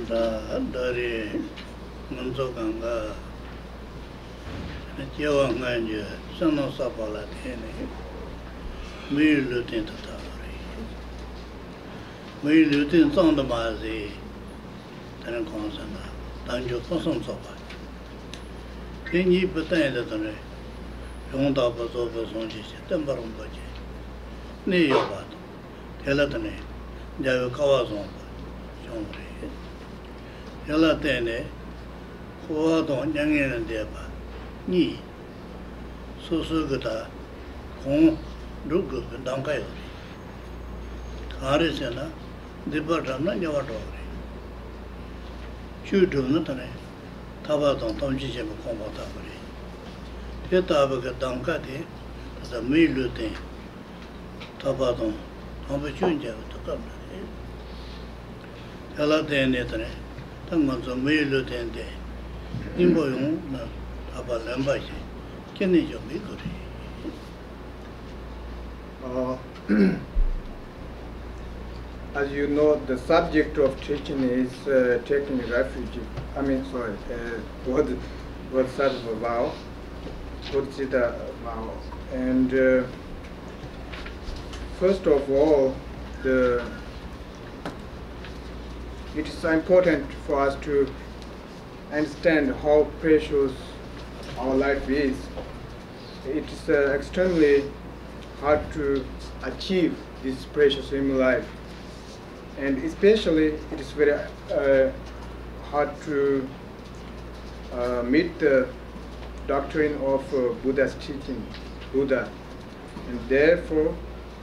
Dari Manzoganga Jawanganja, Sano Sapala, May Lutin Tatari. May Lutin Sondamazi, Tanakonsana, Tanjo Posum Sopa. Can you pretend that the Yonda Bazoba Sonji, Tembarum Baji? Neobat, Telatane, Javakawazon, Shomri. Yalatene, Huadon, Yang and Deba, Ni, Susugata, Hong, Dugu, and Dankai. Harisana, Debatana, Yavatori. Chutu Natane, Tabaton, Tomjim, Combatabri. Yetabaga Dankati, the Milute, Tabaton, Tombachunja to come. Yalatene. Tanganzo Milutende, Imboyum, Abalambashi, Kenijo Mikuri. As you know, the subject of teaching is taking refuge. Bodhisattva vow, Bodhichita vow. And first of all, it is important for us to understand how precious our life is. It is extremely hard to achieve this precious human life. And especially, it is very hard to meet the doctrine of Buddha's teaching, Buddha. And therefore,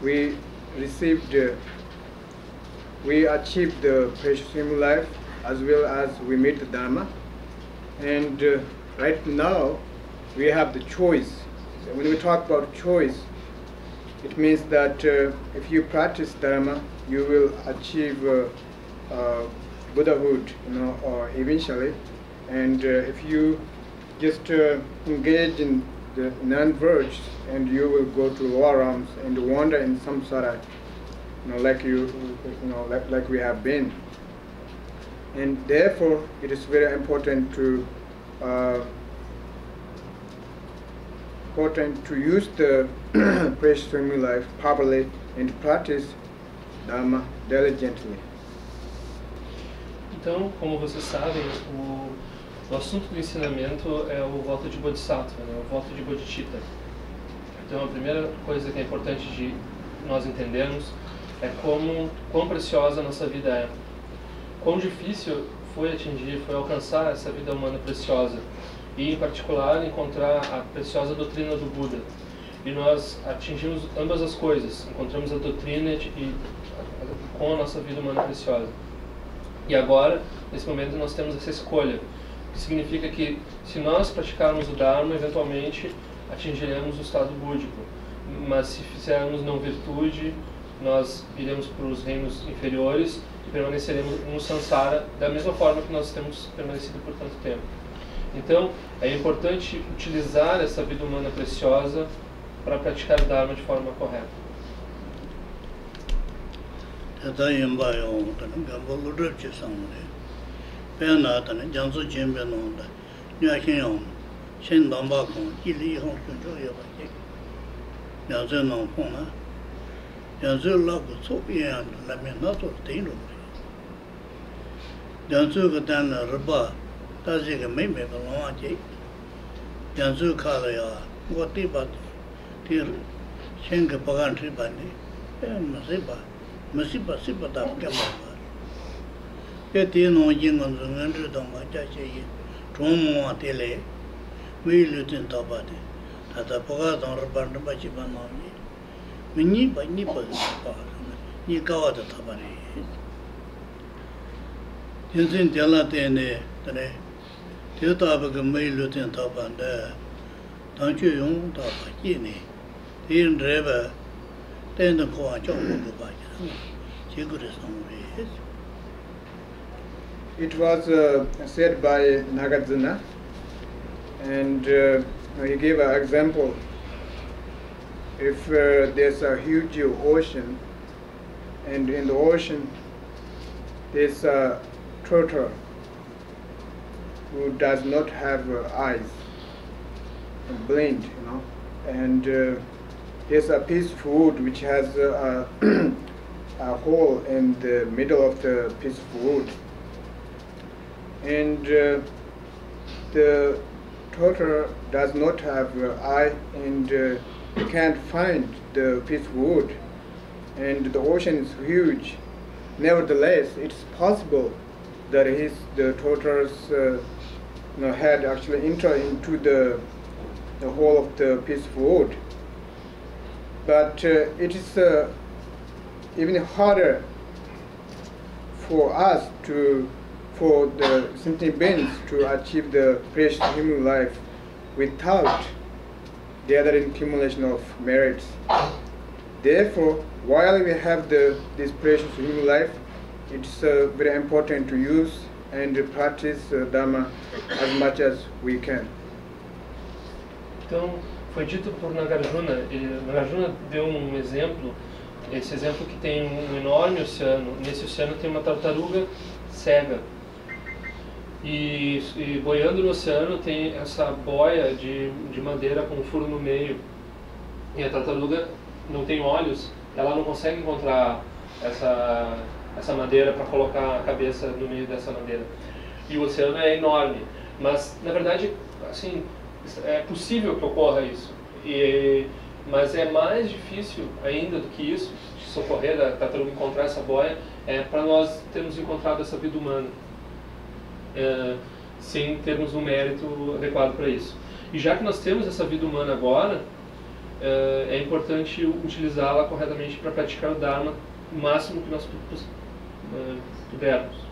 we achieved the precious human life as well as we meet the Dharma. And right now, we have the choice. So when we talk about choice, it means that if you practice Dharma, you will achieve Buddhahood, or eventually. And if you just engage in the non-virtues, and you will go to lower realms and wander in samsara, like we have been. And therefore, it is very important to use the precious human life properly and practice Dharma diligently. Então, como vocês sabem, o assunto do ensinamento é o voto de Bodhisattva, o voto de bodhichita. Então, a primeira coisa que é importante de nós entendermos é quão preciosa a nossa vida é. Quão difícil foi alcançar essa vida humana preciosa. E, em particular, encontrar a preciosa doutrina do Buda. E nós atingimos ambas as coisas. Encontramos a doutrina com a nossa vida humana preciosa. E agora, nesse momento, nós temos essa escolha. Que significa que, se nós praticarmos o Dharma, eventualmente atingiremos o estado búdico. Mas se fizermos não virtude, nós iremos para os reinos inferiores e permaneceremos no samsara da mesma forma que nós temos permanecido por tanto tempo. Então, é importante utilizar essa vida humana preciosa para praticar o Dharma de forma correta. Taziga maybe the long Janzu Kalaya, what debat, dear Shenka Pagan Tribani, and Masiba Sipata Gamma. Yet you know Jingon and Rudama Jachi, Tomo Tele, we lived in Tabati, at the Pagadon Rabanda Bachibanoni. We need by Nipples, Nikawa the Tabani. Jinsin Telatene, today. Tiotabaga may lutin tapan there. Don't you young tapakini? In river, then the Koa Chokuba. It was said by Nagarjuna, and he gave an example. If there's a huge ocean, and in the ocean there's turtle who does not have eyes, blind, and there's a piece of wood which has a hole in the middle of the piece of wood, and the turtle does not have an eye and can't find the piece of wood, and the ocean is huge. Nevertheless, it's possible that the turtle's head actually enter into the hole of the piece of wood. But it is even harder for us for the sentient beings to achieve the precious human life without the other accumulation of merits. Therefore, while we have this precious human life, it's very important to use and practice Dharma as much as we can. Então, foi dito por Nagarjuna, e Nagarjuna deu um exemplo, esse exemplo que tem um enorme oceano, nesse oceano tem uma tartaruga cega, e boiando no oceano tem essa boia de madeira com um furo no meio, e a tartaruga não tem olhos, ela não consegue encontrar essa madeira para colocar a cabeça no meio dessa madeira, e o oceano é enorme, mas na verdade, assim, é possível que ocorra isso, mas é mais difícil ainda do que isso, de socorrer da tartaruga encontrar essa boia, para nós termos encontrado essa vida humana, sem termos um mérito adequado para isso. E já que nós temos essa vida humana agora, é importante utilizá-la corretamente para praticar o Dharma o máximo que nós pudermos.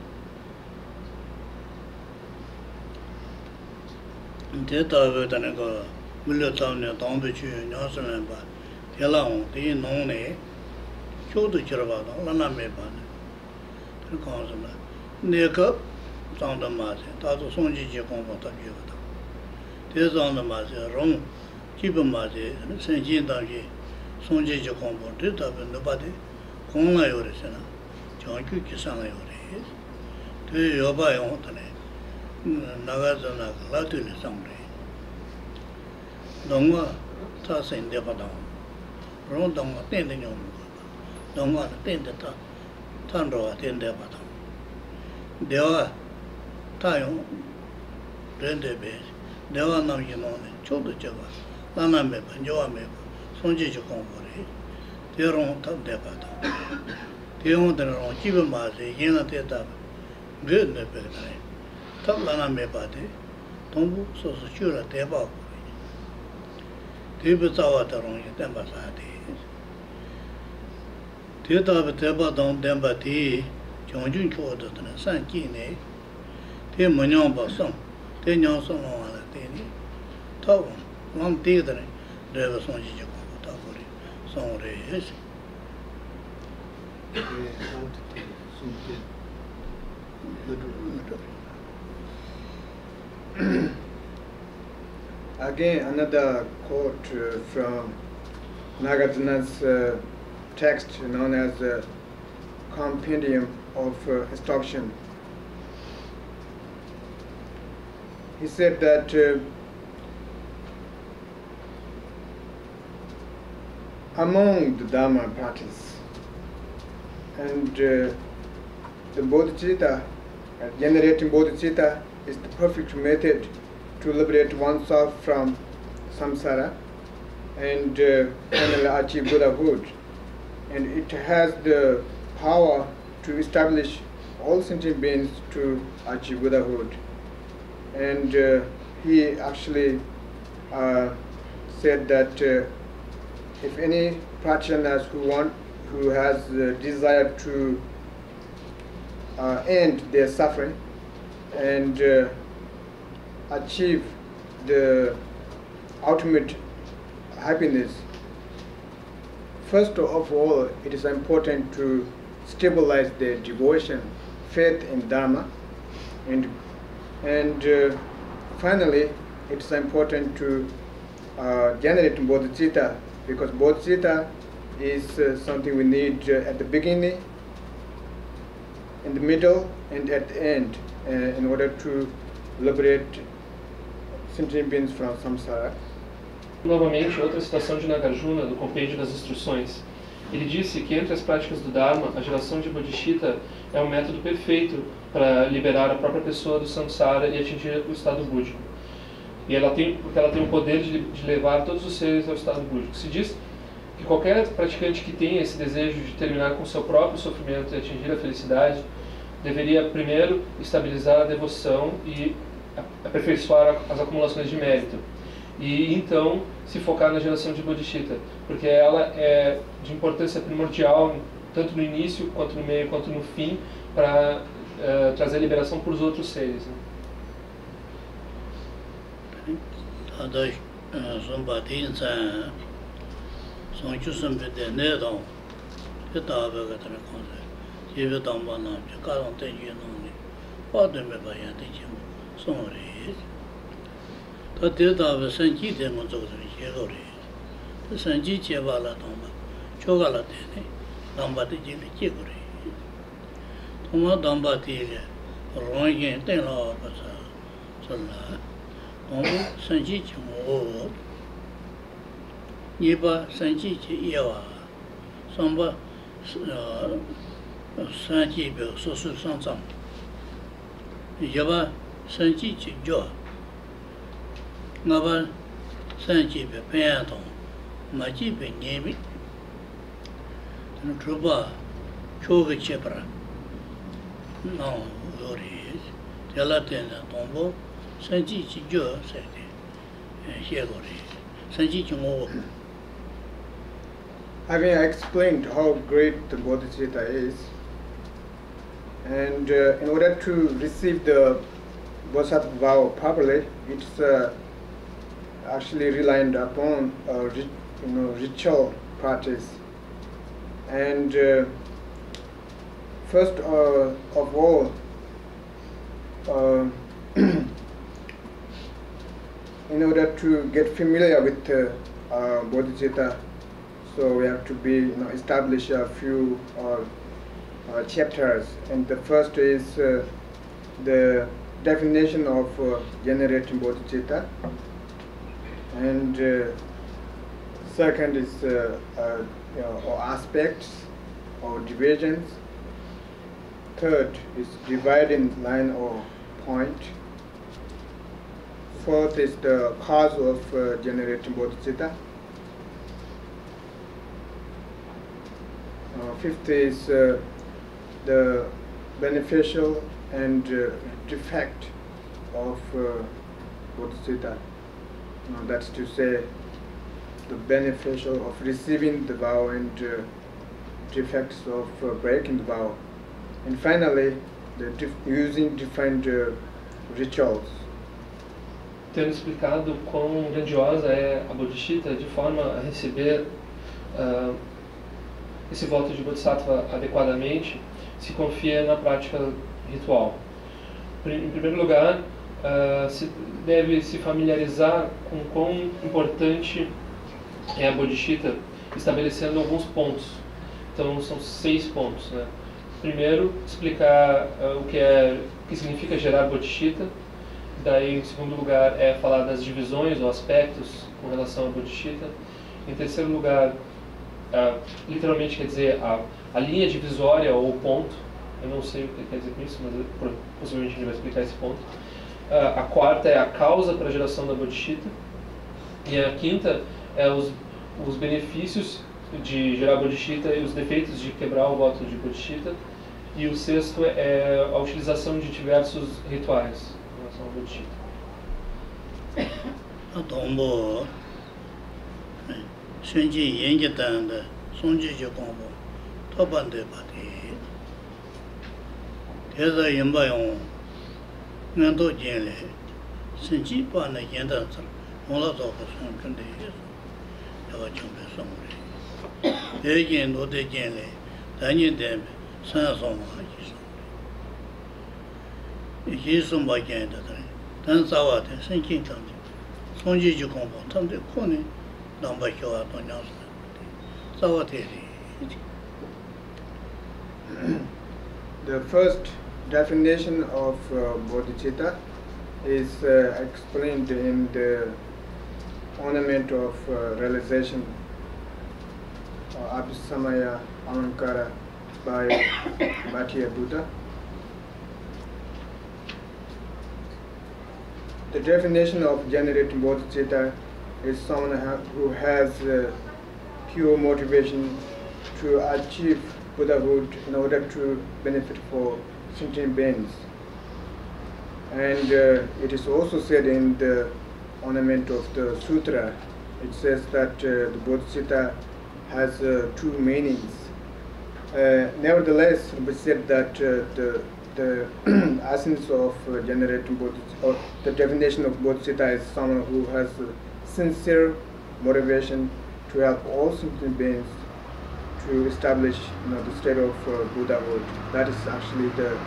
Nagarjuna latuli samre donga ta sen de padam ron donga ten de nyom donga ten de ta tan ro ten de padam dewa ta yo den de be dewa nam yi no ne chod de java lana me ban jo me sonji ji kong bo re de ron ta de padam de on de ron ji ba ma se yin na te ta ge ne be ne lana me bade tombu so so chura deba deba tawa tarong ye temba sa de deba dong demba ti jongjun cho de na san ji ne de monyo ba song de nyong song wa la de ni taw ngam de de deba song ji ko ta ko ri song re yes Again, another quote from Nagarjuna's text known as Compendium of Instruction. He said that among the Dharma practice and the bodhichita, generating bodhichita, is the perfect method to liberate oneself from samsara and finally achieve Buddhahood. And it has the power to establish all sentient beings to achieve Buddhahood. And he actually said that if any practitioners who has the desire to end their suffering and achieve the ultimate happiness, first of all, it is important to stabilize their devotion, faith in Dharma, and finally, it's important to generate bodhicitta, because bodhicitta is something we need at the beginning in the middle and at the end, in order to liberate sentient beings from samsara. Novamente, outra citação de Nagarjuna, do Compêndio das Instruções. Ele disse que entre as práticas do Dharma, a geração de bodhichita é o método perfeito para liberar a própria pessoa do samsara e atingir o estado búdico. E porque ela tem o poder de levar todos os seres ao estado búdico. Se diz que qualquer praticante que tenha esse desejo de terminar com o seu próprio sofrimento e atingir a felicidade, deveria primeiro estabilizar a devoção e aperfeiçoar as acumulações de mérito. E então se focar na geração de bodhichita, porque ela é de importância primordial, tanto no início, quanto no meio, quanto no fim, para trazer liberação para os outros seres. Né? Having explained how great the Bodhisattva is, and in order to receive the Bodhisattva vow properly, it's actually reliant upon ritual practice. And first of all, in order to get familiar with Bodhisattva, so we have to establish a few chapters. And the first is the definition of generating Bodhisattva, and second is aspects or divisions. Third is dividing line or point. Fourth is the cause of generating Bodhisattva. Fifth is the beneficial and defect of Bodhisattva. That's to say, the beneficial of receiving the vow and defects of breaking the vow. And finally, using different rituals. Tendo explicado quão grandiosa é a bodhichita de forma a receber esse voto de Bodhisattva adequadamente, se confia na prática ritual. Em primeiro lugar, se deve se familiarizar com quão importante é a bodhichita, estabelecendo alguns pontos. Então são 6 pontos, né? Primeiro, explicar o que significa gerar bodhichita. Daí, em segundo lugar, é falar das divisões ou aspectos com relação à bodhichita. Em terceiro lugar, literalmente quer dizer a linha divisória ou o ponto. Eu não sei o que quer dizer com isso, mas possivelmente a gente vai explicar esse ponto. A quarta é a causa para a geração da bodhichita. E a quinta é os benefícios de gerar bodhichita e os defeitos de quebrar o voto de bodhichita. E o sexto é a utilização de diversos rituais em relação ao bodhichita. Tombo, Shenji Yengi Tanda, Sonji Jikombo, Topande Pati, Teza Yimbayon, Nando Jenle, Shenji Pana Yendansa, Mola Zoka Sonjunde Yesu, Yawa Chumbe Songre, Ejen Dode Jenle, Danyin Dembe, San Soma Jisongre. Jisumba Jenda, Dan Zawate, Senkin Tandi, Sonji Jikombo, Tandi Kone, Damba Kyoa Tonyasa, Zawate. The first definition of bodhicitta is explained in the ornament of realization, Abhisamaya Alankara by Bhattiya Buddha. The definition of generating bodhicitta is someone who has pure motivation to achieve Buddhahood in order to benefit for sentient beings. And it is also said in the ornament of the sutra, it says that the bodhicitta has two meanings. Nevertheless, we said that the essence of generating bodhicitta, or the definition of bodhicitta, is someone who has sincere motivation to help all sentient beings to establish, the state of Buddhahood. That is actually the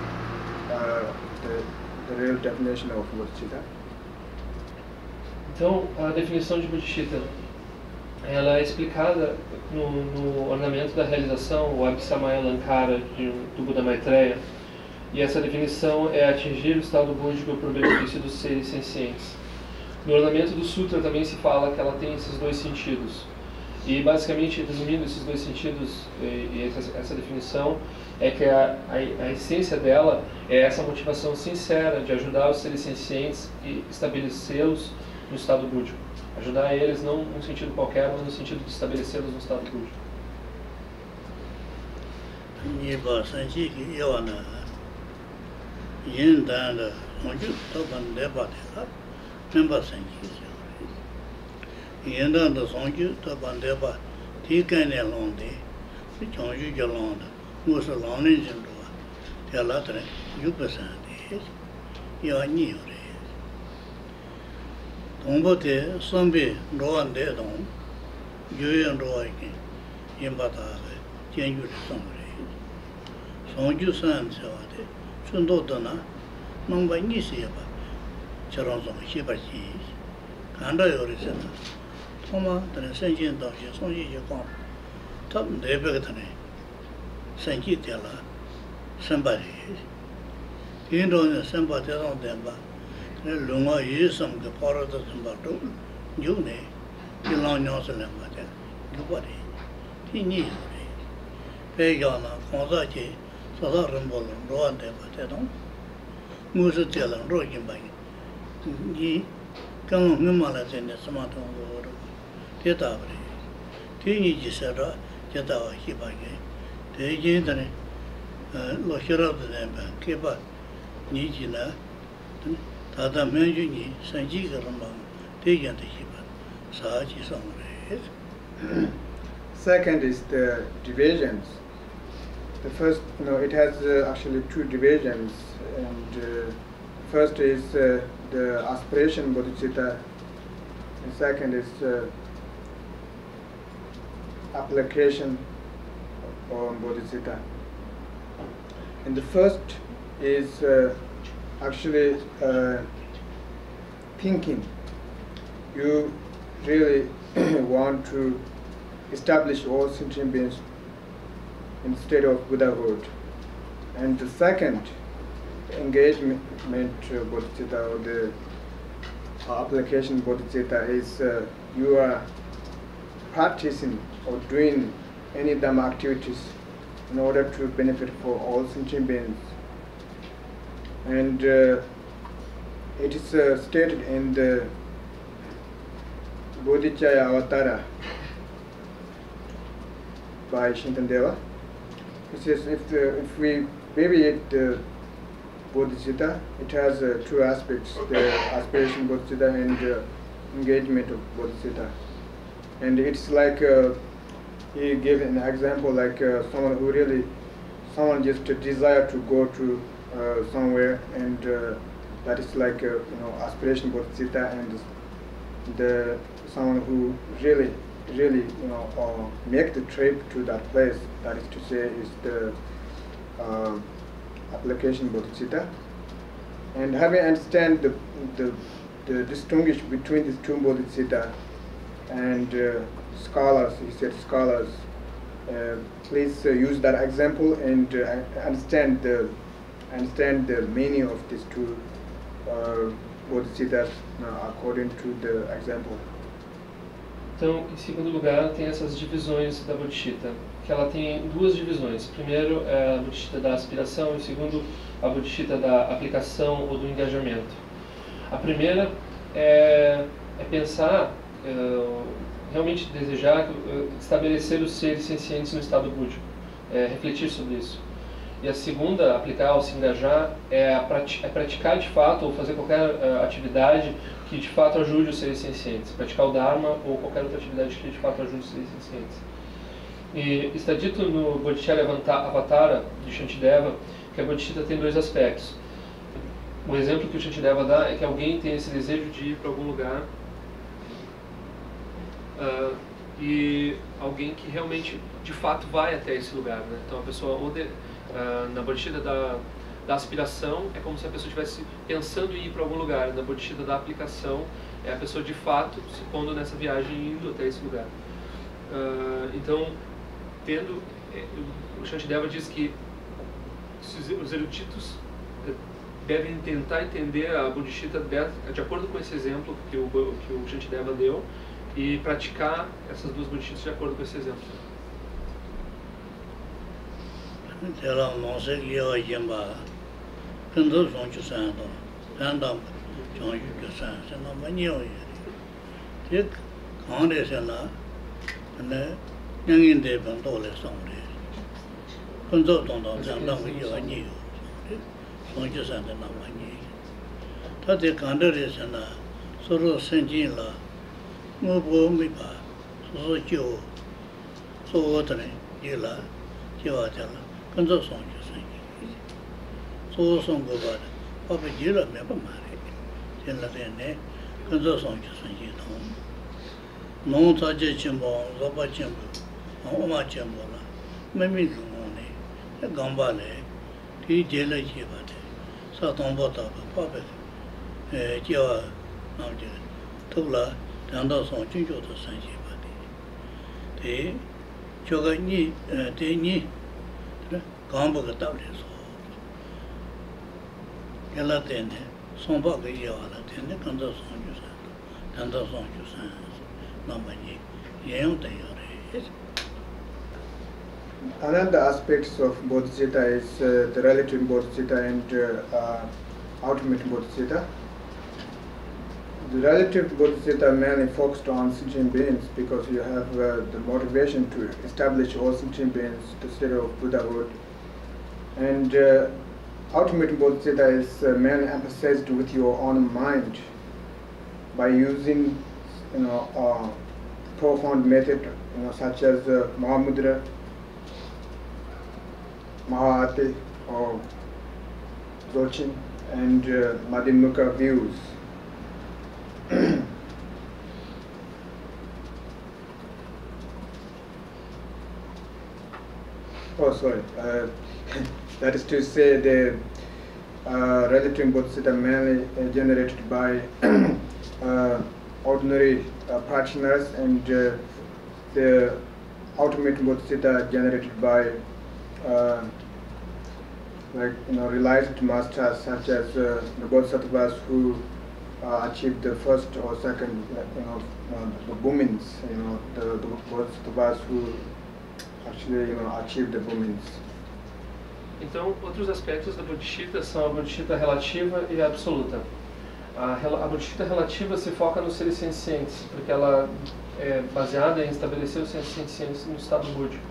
real definition of bodhicitta. Então, a definição de bodhichita, ela é explicada no ornamento da realização, o Abhisamaya Alankara do Buda Maitreya, e essa definição é atingir o estado búdico por benefício dos seres sencientes. No ornamento do sutra também se fala que ela tem esses dois sentidos. E basicamente, resumindo esses dois sentidos e essa definição, é que a essência dela é essa motivação sincera de ajudar os seres sencientes e estabelecê-los no estado búdico. Ajudar eles não num sentido qualquer, mas no sentido de estabelecê-los no estado búdico. Yendanda Sonju, Tabandeba, Tikane Londe, Chonju Jalonda, Musa Lonin Jindua, Telatre, Yupasandi, Yani, Tombote, Sombi, Roan de Don, Juyan Roaki, Yimbata, Jenju Sombre, Sonju San Savate, Sundotana, Nomba Nisiaba, Charonzo, Shibachi, Kanda Yorisana. tomar, senji dashi, sonji yikong, tab nebekatane, senji tela, sembari. Indo ne semba tela demba, lunga yisam ke parada semba to, june, ilang nyasa lemba te, jubari, tini yore. Pegana, konza che, sasa rimbolo, roan demba te dong, musa tela, rojin bagi, ni, kanong ngimala tene, samatong goro. Tetabri, Tini Gisera, Jetawa Hibage, Tejintane, Loshira the Nemba, Kiba, Nijina, Tata Menjuni, Sanjiga Ramam, Tejan the Hiba, Saji Samre. Second is the divisions. The first, it has actually two divisions, and first is the aspiration bodhicitta, and second is application on bodhicitta. And the first is actually thinking. You really want to establish all sentient beings in state of Buddhahood. And the second engagement bodhicitta, or the application bodhicitta, is you are practicing or doing any Dhamma activities in order to benefit for all sentient beings. And it is stated in the Bodhicaya Avatara by Shintandeva. It says if we evaluate the bodhicitta, it has two aspects: the aspiration bodhicitta and engagement of bodhicitta. And it's like he gave an example, like someone just desire to go to somewhere, and that is like aspiration bodhicitta, and the someone who really make the trip to that place, that is to say, is the application bodhicitta. And having understand the distinguish between these two bodhicitta, and scholars, he said scholars please use that example and understand the meaning of these two bodhisattvas according to the example. Então, em segundo lugar, tem essas divisões da bodhichita, que ela tem duas divisões. Primeiro é a bodhichita da aspiração e segundo a bodhichita da aplicação ou do engajamento. A primeira é pensar, realmente desejar estabelecer os seres sencientes no estado búdico, refletir sobre isso. E a segunda, aplicar ou se engajar, é praticar de fato ou fazer qualquer atividade que de fato ajude os seres sencientes, praticar o Dharma ou qualquer outra atividade que de fato ajude os seres sencientes. E está dito no Bodhisattva de Shantideva que a bodhichita tem dois aspectos. O exemplo que o Shantideva dá é que alguém tem esse desejo de ir para algum lugar e alguém que realmente, de fato, vai até esse lugar, né? Então a pessoa, na bodhichita da aspiração, é como se a pessoa estivesse pensando em ir para algum lugar. Na bodhichita da aplicação, é a pessoa de fato se pondo nessa viagem e indo até esse lugar. Então, o Shantideva diz que os eruditos devem tentar entender a bodhichita de acordo com esse exemplo que o Shantideva deu e praticar essas duas bodhichitas de acordo com esse exemplo. Another aspects of bodhisattva is the relative bodhisattva and ultimate bodhisattva. The relative bodhisattva mainly focused on sentient beings because you have the motivation to establish all sentient beings to state of Buddhahood. And ultimate bodhisattva is mainly emphasized with your own mind by using, profound method, such as Mahamudra, Mahati, or Dzogchen, and Madhyamukha views. That is to say, the relative bodhisattva mainly generated by ordinary practitioners, and the ultimate bodhisattva generated by realized masters, such as the bodhisattvas who achieved the first or second, the Bhumins, the bodhisattvas who actually, achieved the Bhumins. Então, outros aspectos da bodhichita são a bodhichita relativa e a absoluta. A bodhichita relativa se foca nos seres sencientes, porque ela é baseada em estabelecer os seres sencientes no estado búdico.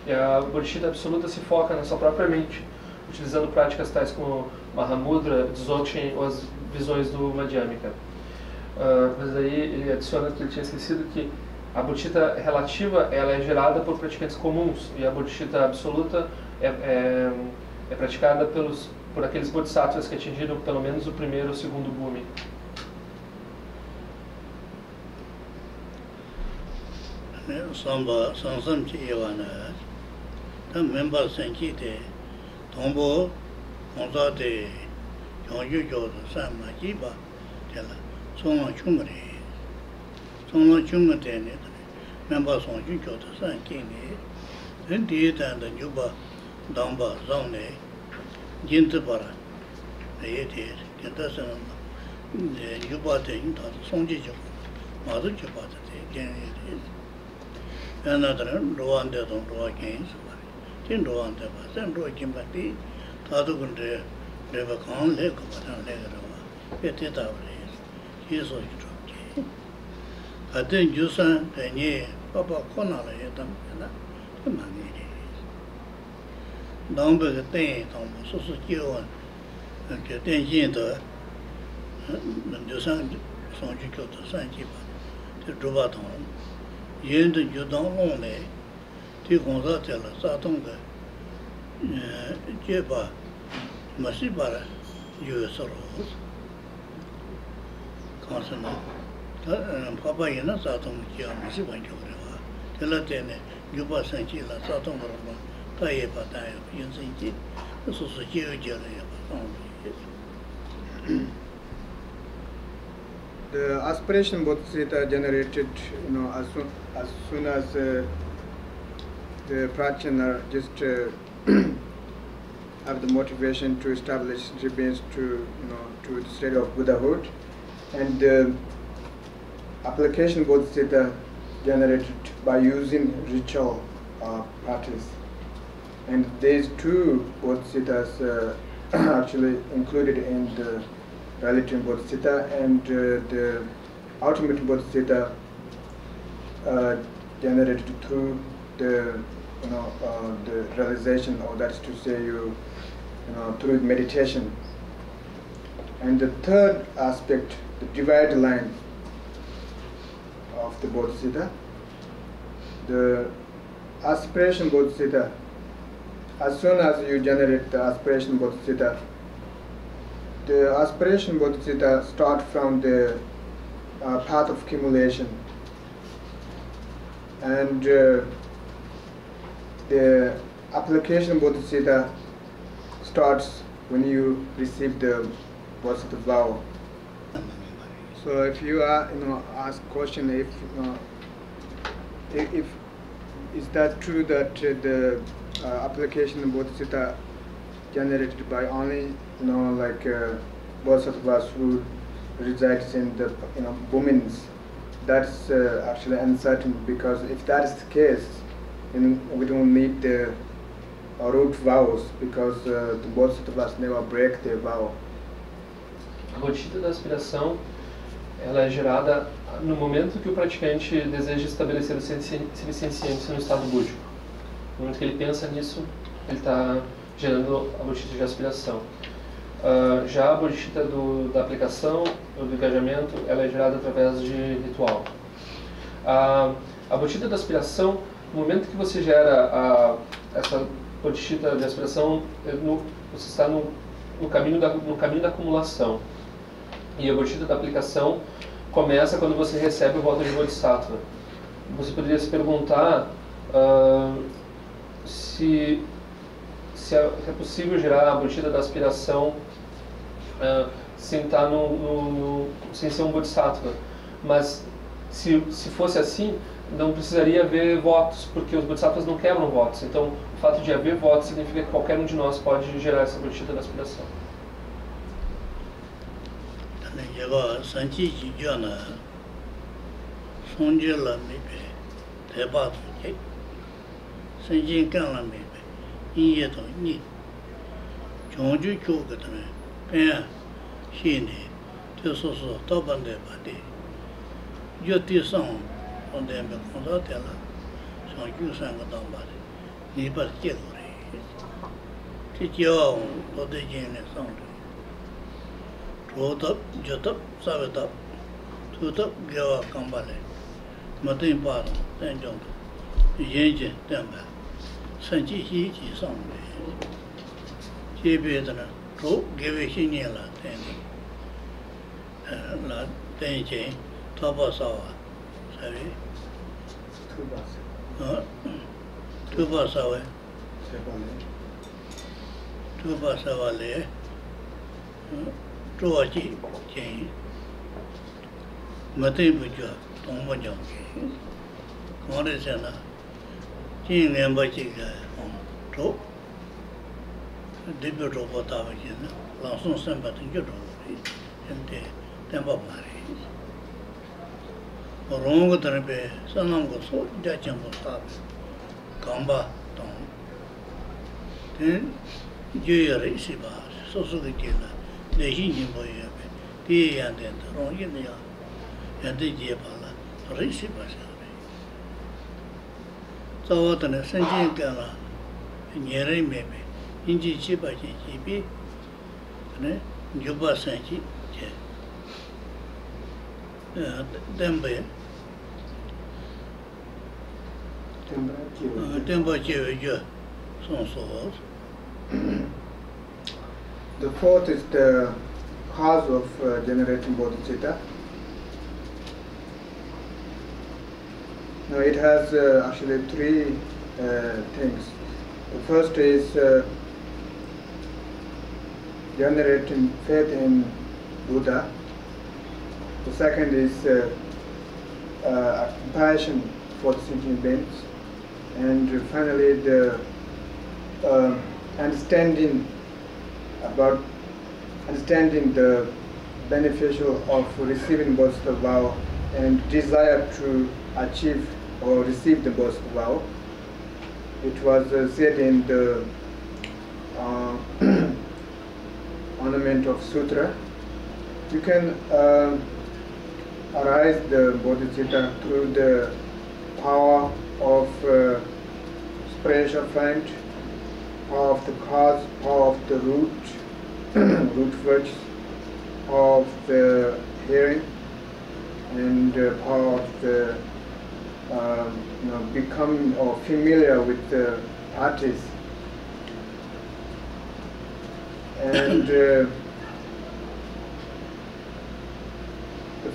E a bodhichita absoluta se foca na sua própria mente, utilizando práticas tais como Mahamudra, Dzogchen ou as visões do Madhyamika. Mas aí ele adiciona que ele tinha esquecido que a bodhichita relativa ela é gerada por praticantes comuns e a bodhichita absoluta é praticada por aqueles bodhisattvas que atingiram pelo menos o primeiro ou segundo bhumi. then the Juba, Damba, Zone, Gintapara, the 80s, Kintasan, the Juba, Sonji, Mother Juba, another Rowan de Don Roy Gains, Tin Rowan de Basan, Roy Kimbati, Tadukundre, River Con, Lake of Negra, Petita, he is so strong. I think you san, and ye, Papa Conala, the money. Don't be a thing, so secure and get into the sun, Sonji go to San Jiba, to Drubaton. You don't only take on that Satonga, Jeba, Masibara, you sorrows. Consonant. Papa Yana Satum, Masiban Jova, Telatene, Juba Sanchila, Satum, Tayeba, Yansinji, the Society. The aspiration bodhisattva generated, as soon as the practitioner just have the motivation to establish remains to the state of Buddhahood, and the application bodhisattva generated by using ritual practice, and these two bodhisattvas actually included in the relative bodhisattva, and the ultimate bodhisattva generated through the the realization, or that's to say through meditation. And the third aspect, the divide line of the bodhisattva, the aspiration bodhisattva. As soon as you generate the aspiration bodhisattva, the aspiration bodhisattva start from the path of accumulation, and the application bodhisattva starts when you receive the bodhisattva vow. So if you are ask question, if is that true that the application bodhisattva generated by only bodhisattvas who resides in the women's, that's actually uncertain, because if that is the case, then we don't need the root vows, because the bodhisattvas never break their vow. A bodhichita da aspiração, ela é gerada no momento que o praticante deseja estabelecer o semissenciente no estado búdico. No momento que ele pensa nisso, ele está gerando a bodhichita de aspiração. Já a bodhichita da aplicação, do engajamento, ela é gerada através de ritual. A bodhichita da aspiração, no momento que você gera essa bodhichita de aspiração, você está no caminho da acumulação. E a bodhichita da aplicação começa quando você recebe o voto de Bodhisattva. Você poderia se perguntar se é possível gerar a bodhichita da aspiração sem ser um Bodhisattva. Mas se fosse assim, não precisaria haver votos, porque os Bodhisattvas não quebram votos. Então, o fato de haver votos significa que qualquer um de nós pode gerar essa bodhichita da aspiração. Voto, Jotop, Savetop, Tutop, Gawa Kambale, Matin Paro, Tenjon, Yenji, Temba, Sanchi Hi, Song, Chibetana, Tro, Gavishiniela, Tendi, La Tenji, Topasawa, Savi, Tupasawa, Tupasawale, Troji, Jane, Matin Buja, Tomo Jongi, Morisana, Jin Rinpoche to debut of Voto, Lanson Samba to Judo, and Temple Mari. Wrong to be Sanango so judging for stop. Gamba, Tom. Then Jury Siba, so the killer, the Hinji boy, the and then the wrong in the and the Jepala, Risiba. So what an essential gala in Yere maybe, Inji Chiba Chibi, Juba Sanchi, Dembe, Tempo, so. The fourth is the cause of generating bodhicitta. Now it has actually three things. The first is generating faith in Buddha. The second is compassion for the sentient beings. And finally the understanding the beneficial of receiving Bodhisattva vow and desire to achieve or receive the Bodhisattva vow. It was said in the ornament of sutra. You can arise the bodhicitta through the power of spiritual find, power of the cause, power of the root, root virtues, power of the hearing, and power of the becoming or familiar with the practice. And the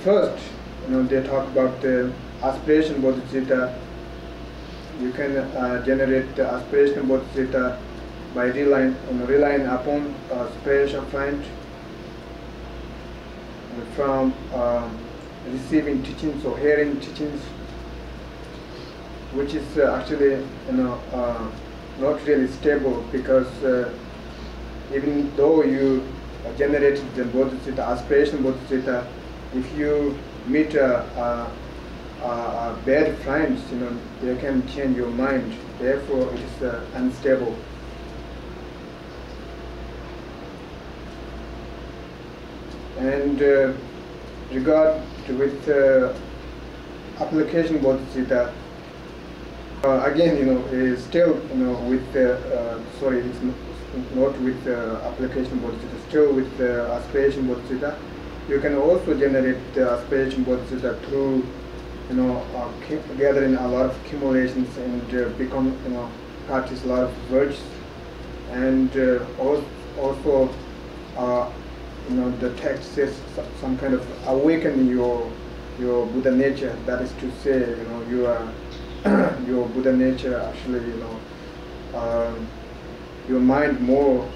first, they talk about the aspiration bodhicitta. You can generate the aspiration bodhicitta by relying upon spiritual find from receiving teachings or hearing teachings, which is actually not really stable, because even though you generated the bodhicitta, aspiration bodhicitta, if you meet bad friends, they can change your mind. Therefore, it is unstable. And regard with application bodhicitta, again, is still, with sorry, it's not with application bodhicitta, still with aspiration bodhicitta. You can also generate the aspiration bodhicitta through, gathering a lot of accumulations and become, practice a lot of virtues, and also, the text says some kind of awaken your Buddha nature. That is to say, your Buddha nature actually, your mind more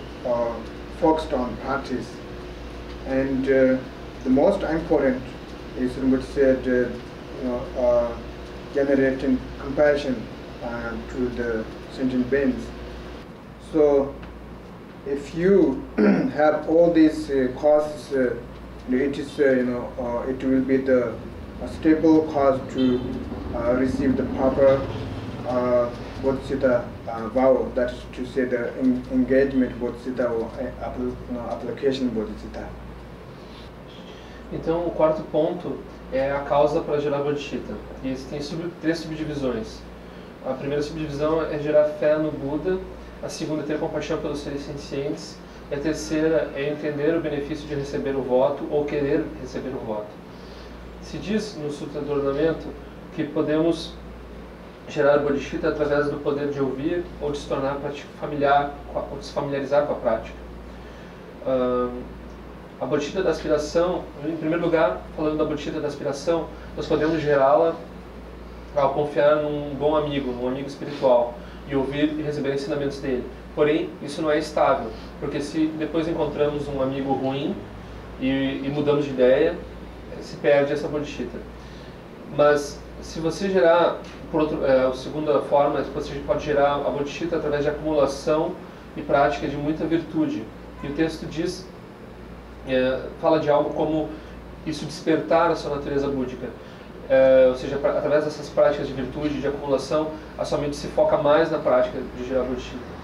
focused on practice. And the most important is Rinpoche said, generating compassion to the sentient beings. So, if you have all these causes, it is it will be the stable cause to receive the proper bodhicitta vow. That is to say, the engagement bodhicitta or application bodhicitta. Então, o quarto ponto é a causa para gerar bodhichita. E existem três subdivisões. A primeira subdivisão é gerar fé no Buda. A segunda é ter compaixão pelos seres sencientes. E a terceira é entender o benefício de receber o voto ou querer receber o voto. Se diz no Sutra do Ornamento que podemos gerar bodhichita através do poder de ouvir ou de se tornar familiar, ou de se familiarizar com a prática. A bodhichita da aspiração, em primeiro lugar, falando da bodhichita da aspiração, nós podemos gerá-la ao confiar num bom amigo, num amigo espiritual, e ouvir e receber ensinamentos dele. Porém, isso não é estável, porque se depois encontramos um amigo ruim e mudamos de ideia, se perde essa bodhichita. Mas se você gerar, por outro, a segunda forma, você pode gerar a bodhichita através de acumulação e prática de muita virtude. E o texto diz, fala de algo como isso despertar a sua natureza búdica. Ou seja, através dessas práticas de virtude, de acumulação, a sua mente se foca mais na prática de gerar bodhichita.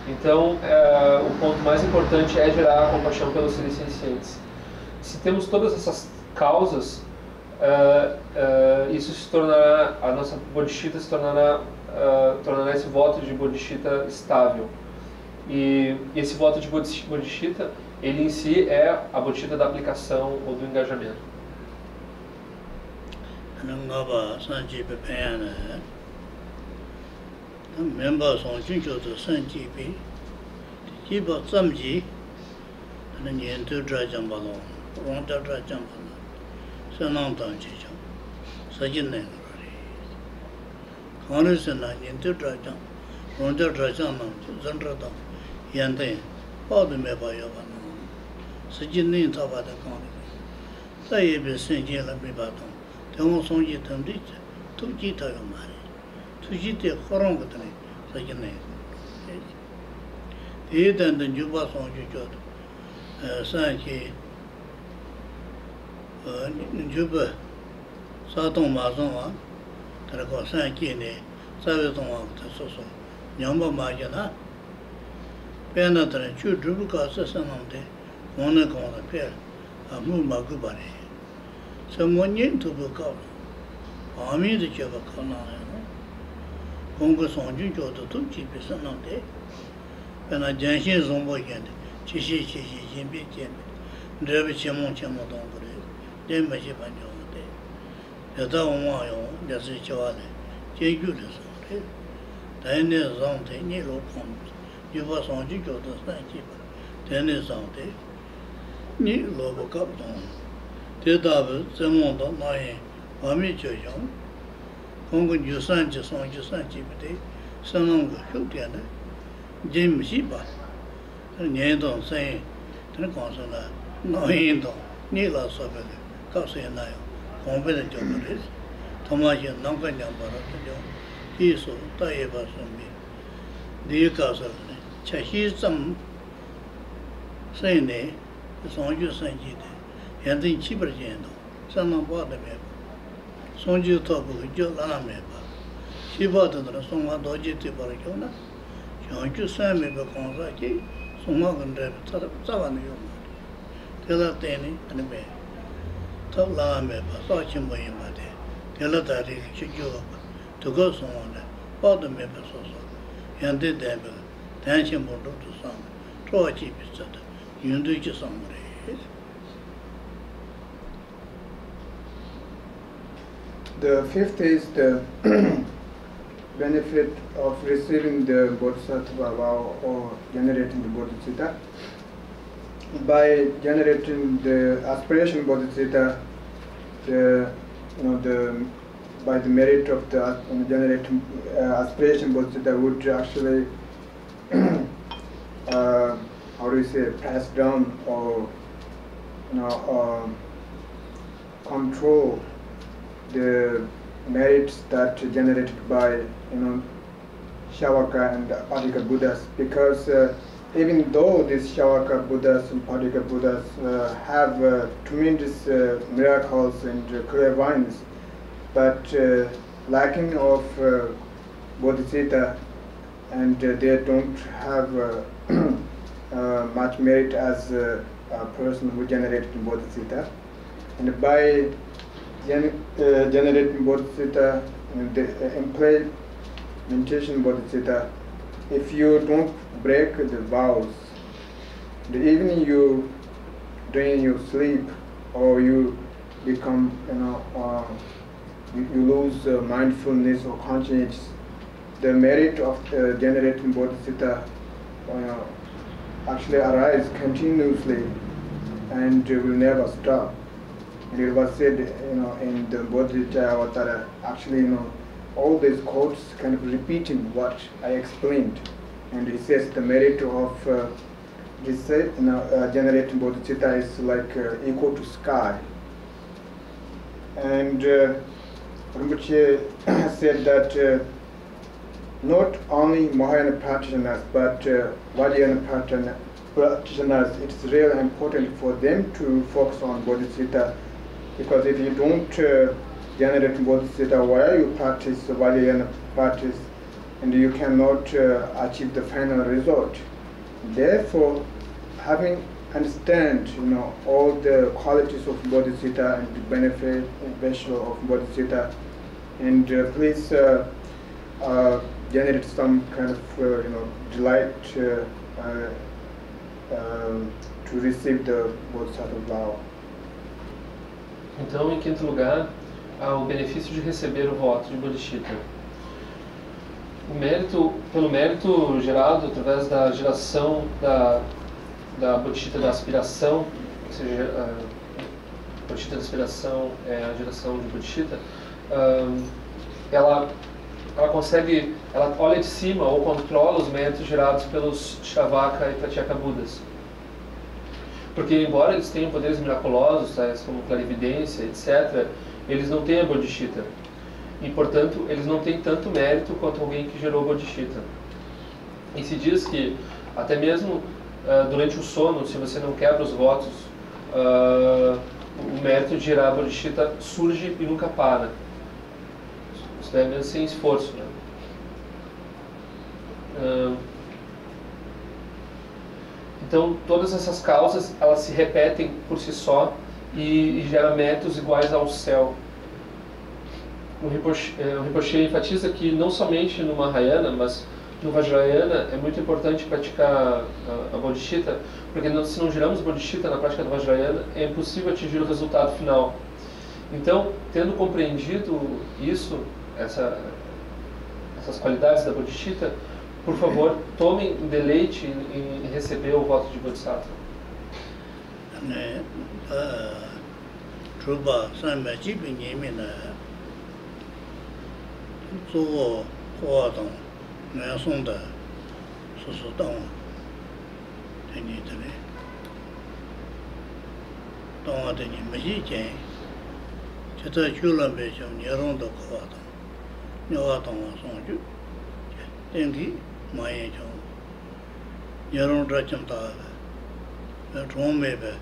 Então, o ponto mais importante é gerar a compaixão pelos seres sencientes. Se temos todas essas causas, isso se tornará, a nossa bodhichita se tornará esse voto de bodhichita estável. E esse voto de bodhichita, ele em si é a bodhichita da aplicação ou do engajamento. The fifth is the benefit of receiving the Bodhisattva vow or generating the Bodhisattva. By generating the aspiration Bodhisattva, by the merit of the generating aspiration Bodhisattva would actually, pass down or control the merits that generated by Shavaka and Padika Buddhas, because even though these Shavaka Buddhas and Padika Buddhas have tremendous miracles and clairvoyance, but lacking of Bodhisattva, and they don't have much merit as a person who generated Bodhisattva. And by generating Bodhisattva and the implementation Bodhisattva, if you don't break the vows, even you during your sleep, or you become, you lose mindfulness or consciousness, the merit of generating Bodhisattva actually arise continuously and will never stop. And it was said, in the Bodhisattva that actually, all these quotes kind of repeating what I explained. And he says the merit of generating Bodhisattva is like equal to sky. And Rinpoche said that not only Mahayana practitioners but Vajrayana practitioners, it's really important for them to focus on Bodhisattva, because if you don't generate Bodhisattva while you practice Vajrayana practice, and you cannot achieve the final result. Therefore, having understand all the qualities of Bodhisattva and the beneficial of Bodhisattva, and please generate some kind of delight to receive the Bodhisattva vow. Então, em quinto lugar, há o benefício de receber o voto de bodhichita. Pelo mérito gerado através da geração da bodhichita da aspiração, ou seja, a bodhichita da aspiração é a geração de bodhichita, ela olha de cima ou controla os méritos gerados pelos Shavaka e Pratyeka Budas. Porque, embora eles tenham poderes miraculosos, tais como clarividência, etc., eles não têm a bodhichita. E, portanto, eles não têm tanto mérito quanto alguém que gerou bodhichita. E se diz que, até mesmo durante o sono, se você não quebra os votos, o mérito de gerar bodhichita surge e nunca para. Isso é mesmo sem esforço, né? Então, todas essas causas, elas se repetem por si só e geram méritos iguais ao céu. O Rinpoche enfatiza que não somente no Mahayana, mas no Vajrayana é muito importante praticar a bodhichita, porque se não geramos bodhichita na prática do Vajrayana, é impossível atingir o resultado final. Então, tendo compreendido isso, essas qualidades da bodhichita, por favor, tomem deleite em receber o voto de Bodhisattva. Mayan chong, Yarong Dracham Taga, Chong Mebe,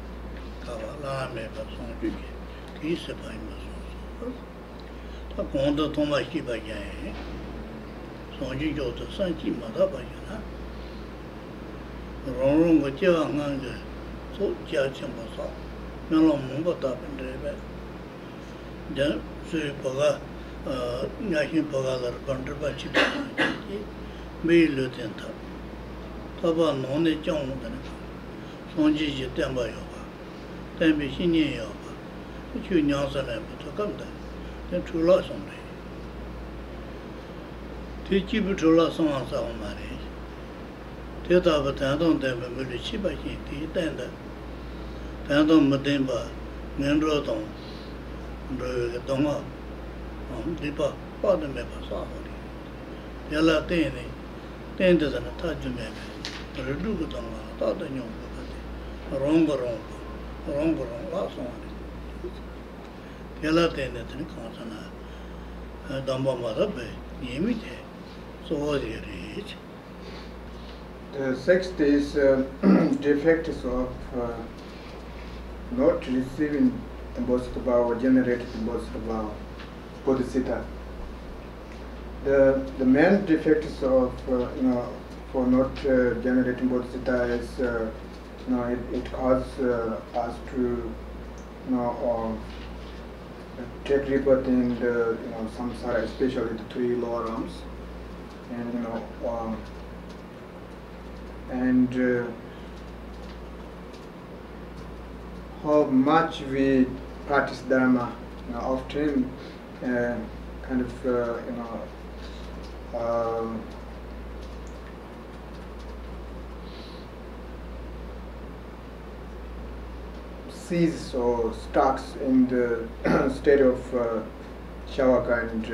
Kawa, La Mebe, Song Juki, Kisa Paima Song. Ta Konda Toma Shiba Yan, Song Juki to Sanchi Mata Bayana, Rong Jia Hanga, So Jia Chambasa, Melon Mumba Tapin Rebe, then Sui Paga, Yashin Paga, Contriba Chiba. Mei Lu Ten Ta, Taba Non Ne Jiang Wu Den, Song Ji Ji Den Ba Yao Ba, Den Bi Xin Nian Yao Ba, Chu Niang San Lai Bu Tu Gam Den, Den Chu La Song Lai. Ti Ji Bu Chu La Song An Sa Wu Ma Lai. Ti Ta Ba Dan Dong Den Ba Mu Lu Chi Ba Xin Ti Den Den. Dan Dong Mu Den Ba, Ngen Ro Dong, Ro Ge Dong A, Li Ba, Ba Den Me Ba Sa Ho Li. Yala Ten Ni, Ten De Zana Ta Ju Me Be, Ru Gu Dong A, Ta Da Nyong Ba Ba De, Rong Ba La Song Li. Yala Ten De Ten Kang Sana, Dang Ba Ma Da Be, Ni Mi De, So Ho Di Ri. The sixth is defects of not receiving the Bodhisattva or generated the Bodhisattva, Bodhisattva. The main defects of for not generating Bodhisattva is it causes us to take rebirth in the samsara, especially the three lower realms, and how much we practice Dharma, often kind of ceases or starts in the state of Shavaka and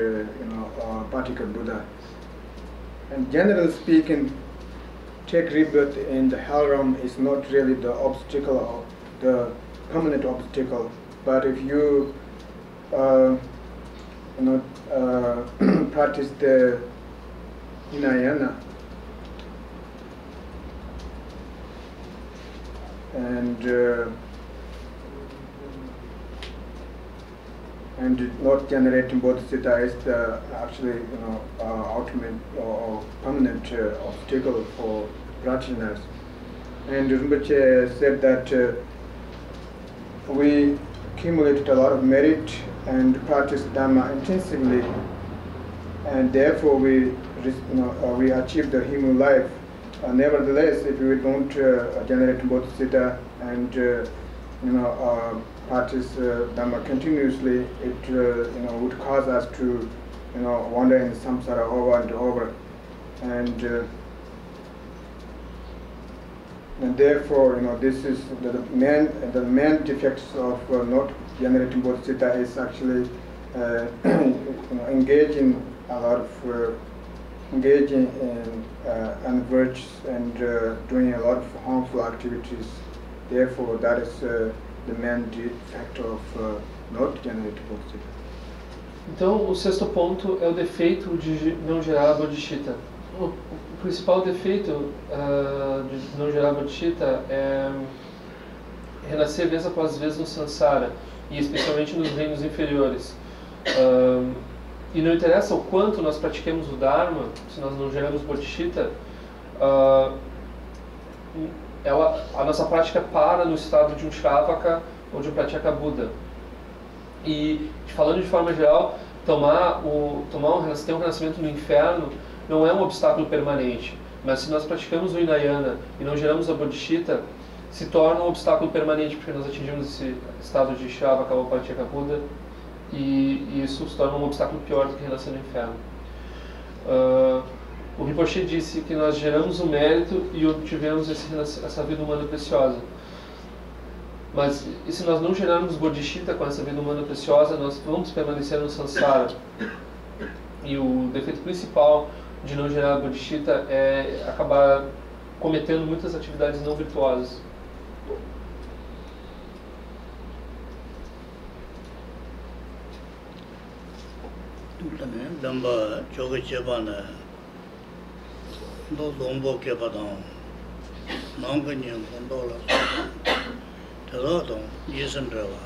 particular Buddha. And generally speaking, take rebirth in the hell realm is not really the obstacle or the permanent obstacle, but if you practice the Linhagena and not generating bodhisattva is the actually ultimate or permanent obstacle for practitioners. And Rinpoche said that we accumulated a lot of merit and practiced Dhamma intensively, and therefore we achieved the human life. Nevertheless, if we don't generate bodhisattva and practice Dhamma continuously, it would cause us to wander in samsara over and over, and therefore this is the main defects of not generating bodhisattva is actually engaging in unvirtuous and doing a lot of harmful activities. Therefore, that is the main defect of not generating bodhisattva. Então, o sexto ponto é o defeito de não gerar bodhichita. O principal defeito de não gerar bodhichita é renascer vez após vez no samsara, e especialmente nos reinos inferiores. E não interessa o quanto nós pratiquemos o Dharma, se nós não geramos bodhichita, a nossa prática para no estado de um Shravaka ou de um Pratyeka Buddha. E falando de forma geral, ter um renascimento no inferno não é um obstáculo permanente, mas se nós praticamos o Linhagena e não geramos a bodhichita, se torna um obstáculo permanente, porque nós atingimos esse estado de Shravaka ou Pratyeka Buddha, e isso se torna um obstáculo pior do que renascer no inferno. O Rinpoche disse que nós geramos o mérito e obtivemos essa vida humana preciosa. Mas e se nós não gerarmos bodhichita com essa vida humana preciosa, nós vamos permanecer no samsara. E o defeito principal de não gerar bodhichita é acabar cometendo muitas atividades não virtuosas. Damba choga chebana do lombo ke padang nanganyam kondola tadodong yisandrawa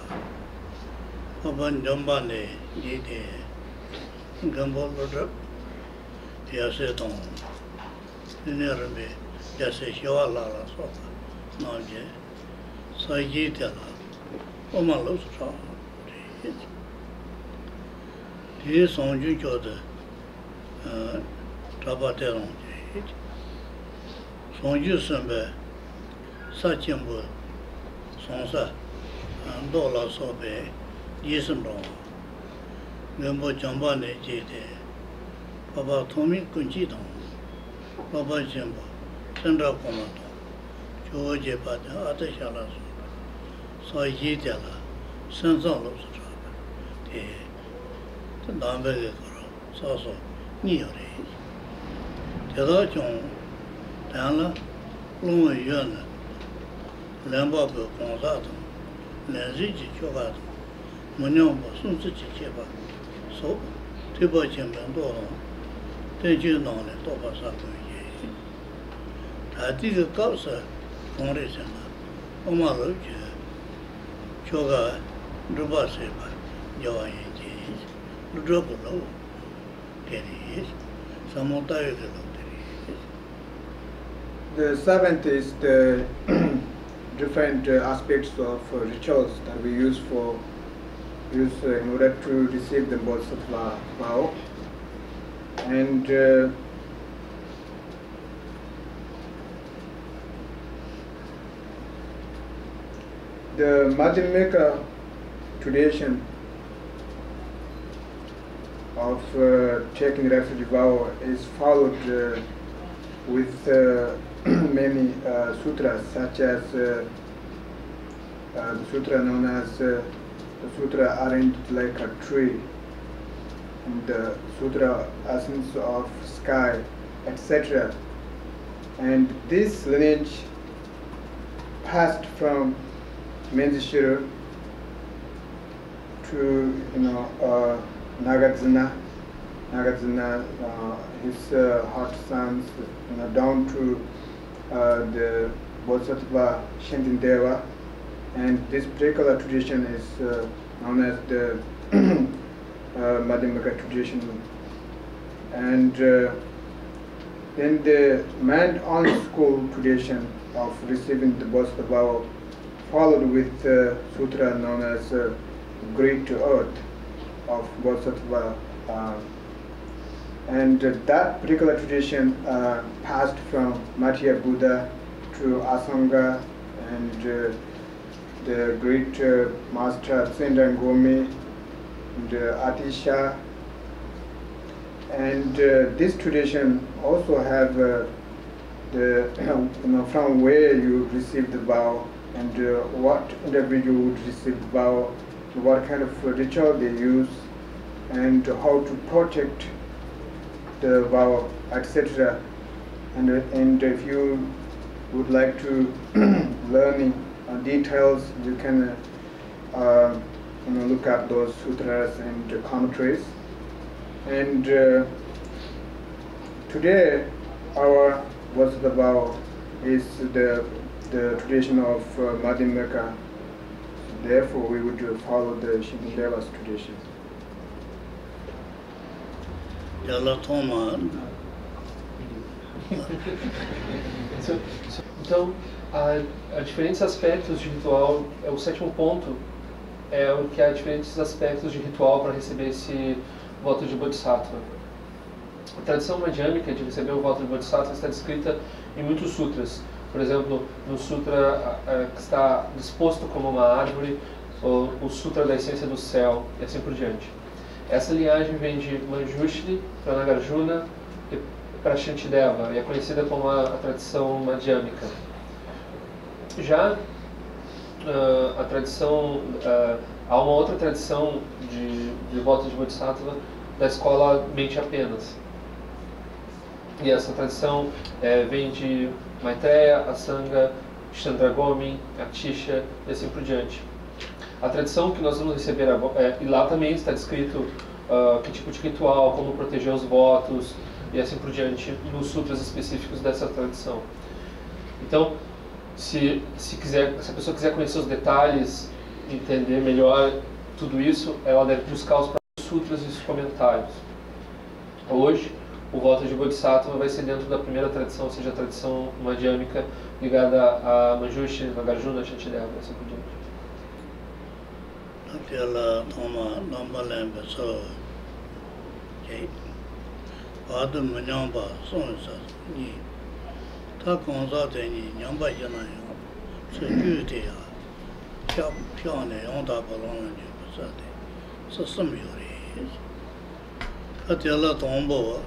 aban jambane yide gambo lodra yase tong nerbe yase shawala la so nanje saji tela omalo so 이 성주 교대 타바테론 성주 선배 사천부 성사 안도라소베 이선로 면보 정반에 제대 바바 토미 군지동 바바 전부 선라 고마도 조제 받아 아대샤라서 사이지텔라 선성로 예 남배게 걸어 서서 니어래 대다종 단라 롱의연 렘바부 공사도 내지지 조가도 문용부 순수지 제바 소 대버전면도 대주노네 도바사도예 다디가 가서 공례잖아 엄마를 조가 루바세바 여와예 The seventh is the different aspects of rituals that we use in order to receive the Bodhisattva vow, and the Madhyamika tradition of taking refuge vow is followed with many sutras, such as the sutra known as the sutra arranged like a tree, and the sutra essence of sky, etc. And this lineage passed from Menzieshira to Nagarjuna, his hot sons, down to the Bodhisattva Shantideva, and this particular tradition is known as the Madhyamaka tradition. And then the man-on school tradition of receiving the Bodhisattva followed with the sutra known as Great Earth of Bodhisattva. And that particular tradition passed from Mathya Buddha to Asanga and the great master Tsendang Gomi and Atisha. And this tradition also have from where you receive the vow and what individual would receive the vow, what kind of ritual they use, and how to protect the vow, etc. And if you would like to learn details, you can look up those sutras and commentaries. And today our Bodhisattva is the tradition of Madhyamaka. Therefore, we would follow the Shantideva's tradition. Então, há diferentes aspectos de ritual. O sétimo ponto é o que há diferentes aspectos de ritual para receber esse voto de Bodhisattva. A tradição madhyamika de receber o voto de Bodhisattva está descrita em muitos sutras. Por exemplo, no sutra que está disposto como uma árvore, ou o sutra da essência do céu, e assim por diante. Essa linhagem vem de Manjushri para Nagarjuna e para Shantideva, e é conhecida como a tradição madhyamika. Já a tradição, há uma outra tradição de voto de Bodhisattva da escola mente apenas. E essa tradição vem de Maitreya, Asanga, Chandragomi, Atisha e assim por diante. A tradição que nós vamos receber agora, e lá também está descrito que tipo de ritual, como proteger os votos e assim por diante, nos sutras específicos dessa tradição. Então, se a pessoa quiser conhecer os detalhes, entender melhor tudo isso, ela deve buscar os próprios sutras e os comentários. Hoje, o voto de Bodhisattva vai ser dentro da primeira tradição, ou seja, a tradição madhyamika ligada a Manjushri, Nagarjuna, Shantideva e assim por diante. Ela toma namba lemba so que vado manhamba sonsa ni ta konza de ni nyamba yana yo se gyute ya pya ne onda balon ne sa de so som yori atela tombo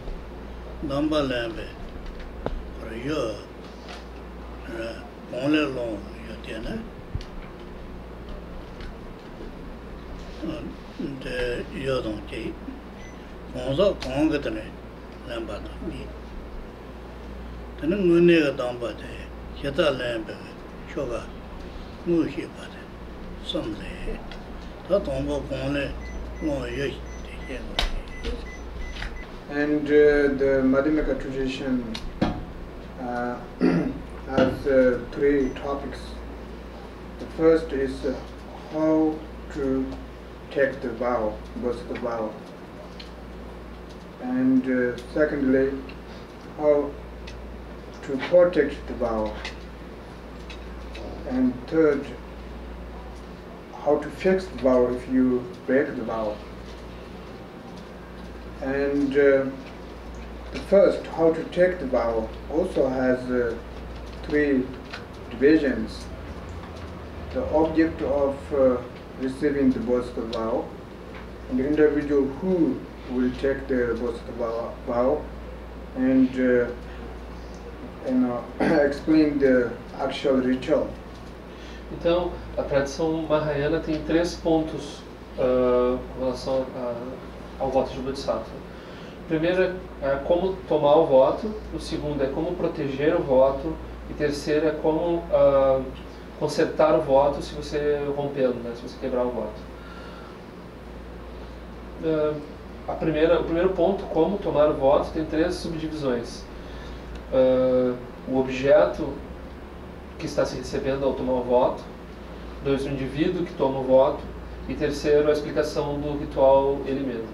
namba lembe por yo on le long yo tiene de yodong ji gongso gong ge de lamba da ni de nu ne ge dang ba de ye da lamba sho ga mu xi ba de som le da dong bo gong le lo ye de ye. And the Madhyamaka tradition has three topics. The first is how to take the vow, Bodhisattva vow. And secondly, how to protect the vow. And third, how to fix the vow if you break the vow. And the first, how to take the vow, also has three divisions. The object of receiving the Bodhisattva vow, and the individual who will take the Bodhisattva vow, and explain the actual ritual. Então, a tradição Mahayana tem três pontos com relação ao voto de Bodhisattva. O primeiro é como tomar o voto, o segundo é como proteger o voto, e o terceiro é como consertar o voto se você rompê-lo, né? Se você quebrar o voto. o primeiro ponto, como tomar o voto, tem 3 subdivisões. O objeto que está se recebendo ao tomar o voto, 2, o indivíduo que toma o voto, e 3, a explicação do ritual ele mesmo.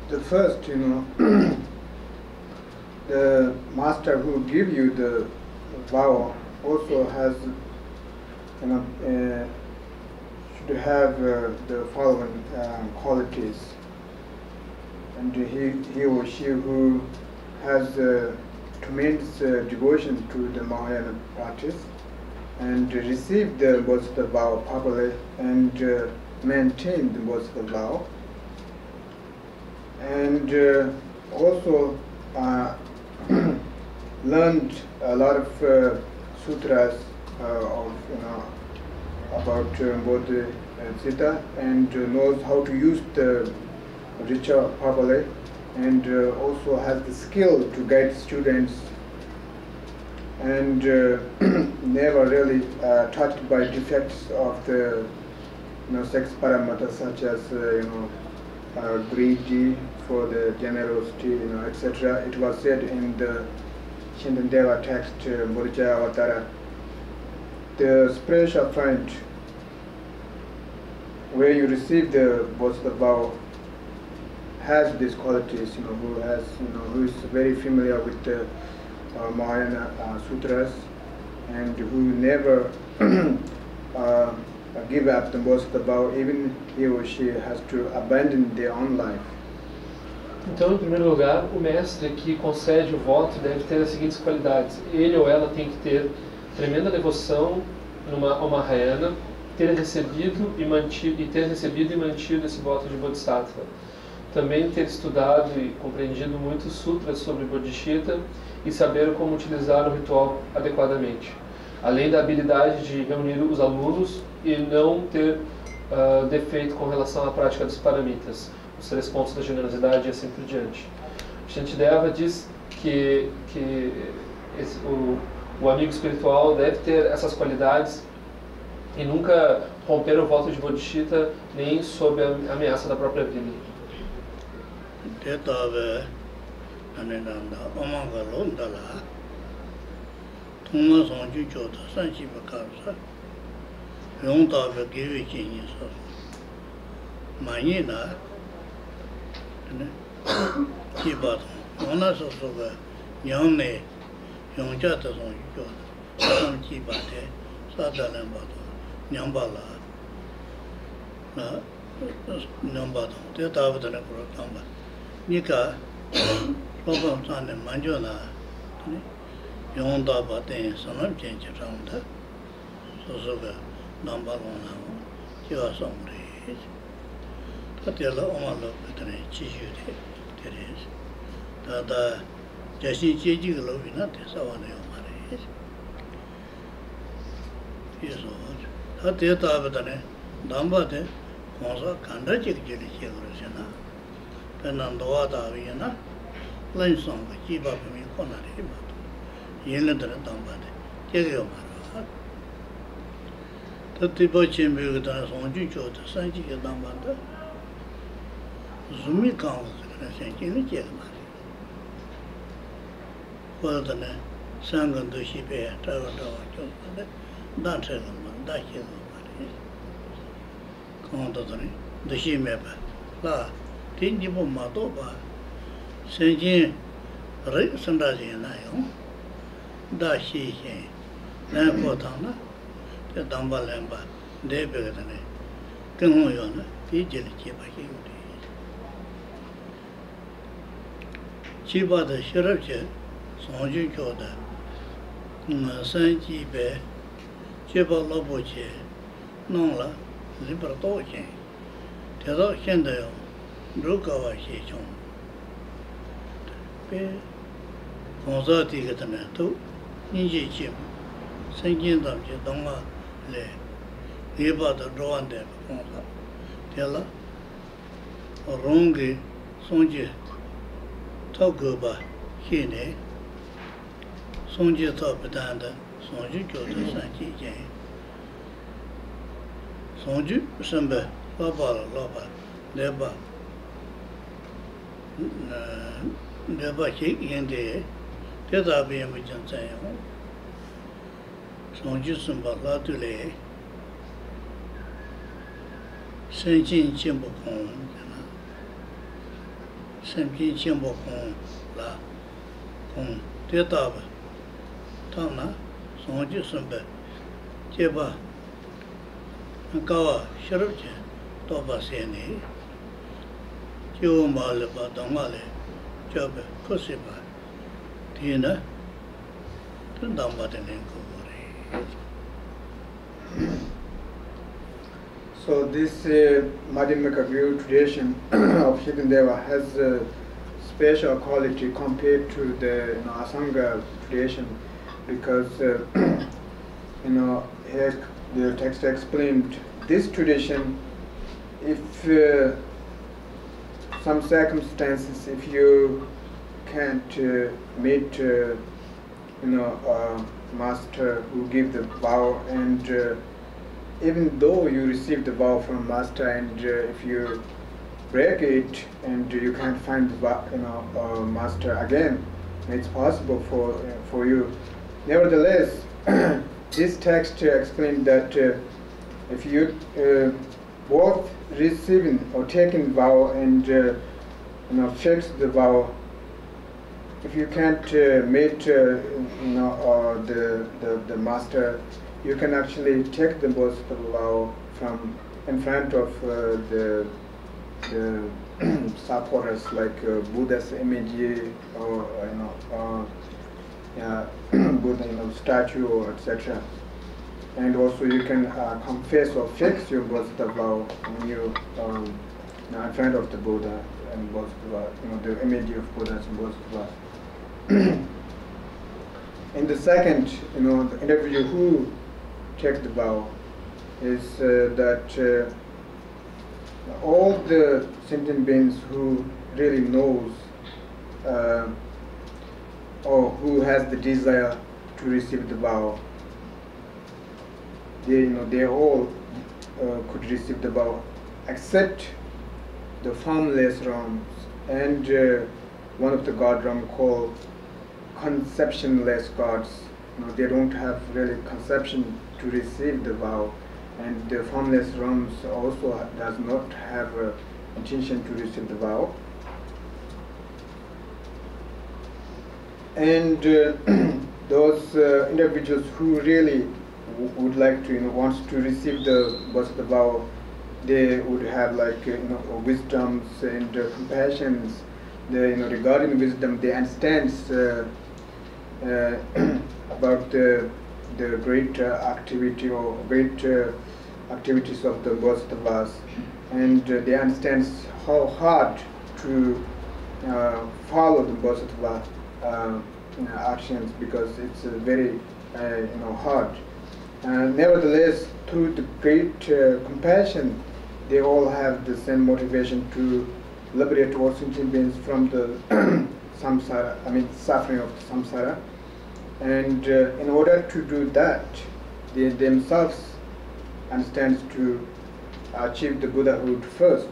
The first, the master who give you the vow also has, should have the following qualities. And he or she who has tremendous devotion to the Mahayana practice and receive the Bodhisattva vow properly and maintain the Bodhisattva vow, and also learned a lot of sutras about Bodhisattva and knows how to use the ritual properly, and also has the skill to guide students, and never really touched by defects of the sex parameters such as greedy for the generosity, etc. It was said in the Shintandeva text, Bodhicaya Avatara, the spiritual point where you receive the Bodhisattva vow has these qualities, who is very familiar with the Mahayana sutras and who never give up the Bodhisattva vow, even he or she has to abandon their own life. Então, em primeiro lugar, o mestre que concede o voto deve ter as seguintes qualidades. Ele ou ela tem que ter tremenda devoção ao Mahayana, ter recebido e mantido esse voto de Bodhisattva. Também ter estudado e compreendido muitos sutras sobre bodhichita e saber como utilizar o ritual adequadamente. Além da habilidade de reunir os alunos e não ter defeito com relação à prática dos paramitas, os 3 pontos da generosidade e assim por diante. Shantideva diz que o amigo espiritual deve ter essas qualidades e nunca romper o voto de bodhichita nem sob a ameaça da própria vida. Nika Lopam Sane Manjona Yonda Baten Sanam Change Round Sosoga Nambalona Kiva Somri Tatella Omalo Petane Chishu Teres Tata Jashi Chiji Lovina Sawane Omari Yes, Tateta Betane Dambate Konsa Kanda Chik Jelly Chigurusina Penandoada Viena, Linsong, Jiba, Conari, Yelena Dambade, Jelio Mara. The Tibochin Bugas on Jujo, the Sanji Dambanda, Zumi Kong, and in the Jelmari. Well, the Sangan do she bear, travel to Dancer, Daki, Condotony, the she member, La, Tingibo Matoba, Sanjin, Rick Sandazi and I, Dashi, Lampotana, the Damba Lamba, De Begatane, Kanoyona, Pijali Chiba Chiba the Shirapche, Sonju Choda, Sanji Be, Chiba Loboche, Nonla, Libradoche, Tero Shendayo, Drukawa Shechon. Be Gonzati Gatanato, Ninji Chim, Sanjin Damche, Donga Le, Liba the Roande, Gonza, Tella, Rongi, Sonji, Toguba, Hine, Sonji Topidanda, Sonju Jota Sanji Jane, Sonju Samba, Loba, Leba, Leba Hik Yende, Tetabi and Vijan Sonju Samba Latule, Sanjin Chimbo Kong, Sanjin Chimbo Kong, La Kong, Tetaba, Tana, Sonju Samba, Jeba, Kawa, Shirupche, Toba Seni, Jumale, Damale, Jobe, Kosiba, Tina, Tundambatin. So this Madhyamaka Guru tradition of Hidden Deva has a special quality compared to the Asanga tradition, because here the text explained this tradition. If some circumstances, if you can't meet master who give the vow, and even though you receive the vow from master, and if you break it and you can't find the master again, it's possible for you. Nevertheless, this text explained that if you both receiving or taking vow and fix the vow, if you can't meet the master, you can actually take the Bodhisattva vow from in front of the supporters, like Buddha's image, or Buddha statue, or etc. And also you can confess or fix your Bodhisattva vow when you in front of the Buddha and Bodhisattva, the image of Buddha and Bodhisattva. And the second, the individual who takes the vow is that all the sentient beings who really knows or who has the desire to receive the vow, they all could receive the vow, except the formless realms and one of the god realm called conceptionless gods. They don't have really conception to receive the vow, and the formless realms also does not have intention to receive the vow. And those individuals who really would like to, wants to receive the Bodhisattva vow, they would have wisdoms and compassions. Regarding wisdom, they understand about the great activity or great activities of the Bodhisattvas, and they understand how hard to follow the Bodhisattva actions, because it's very hard. Nevertheless, through the great compassion, they all have the same motivation to liberate all sentient beings from the samsara, suffering of the samsara. And in order to do that, they themselves understand to achieve the Buddhahood first.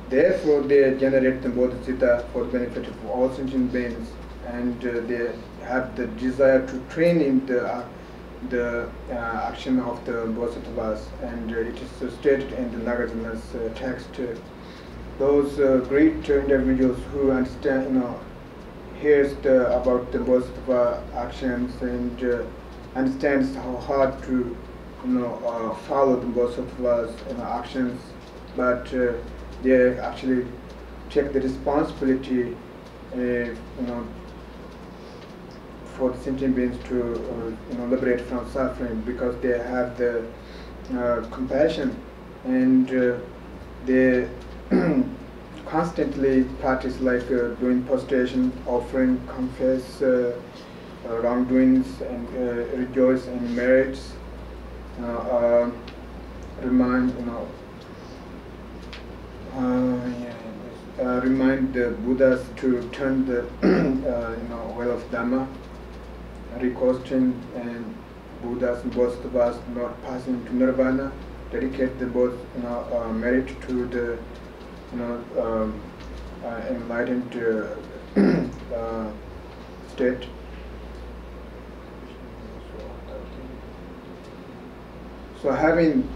Therefore, they generate the bodhisattva for the benefit of all sentient beings, and they have the desire to train in the action of the bodhisattvas, and it is stated in the Nagarjuna's text. Those great individuals who understand, hears about the bodhisattva actions and understands how hard to, follow the bodhisattvas actions, but they actually take the responsibility, for the sentient beings to, liberate from suffering, because they have the compassion, and they constantly practice like doing prostration, offering, confess wrongdoings, and rejoice in merits, remind the Buddhas to turn the well of Dhamma, requesting and Buddhas and Bodhisattvas not passing to Nirvana, dedicate the both merit to the enlightened state. So having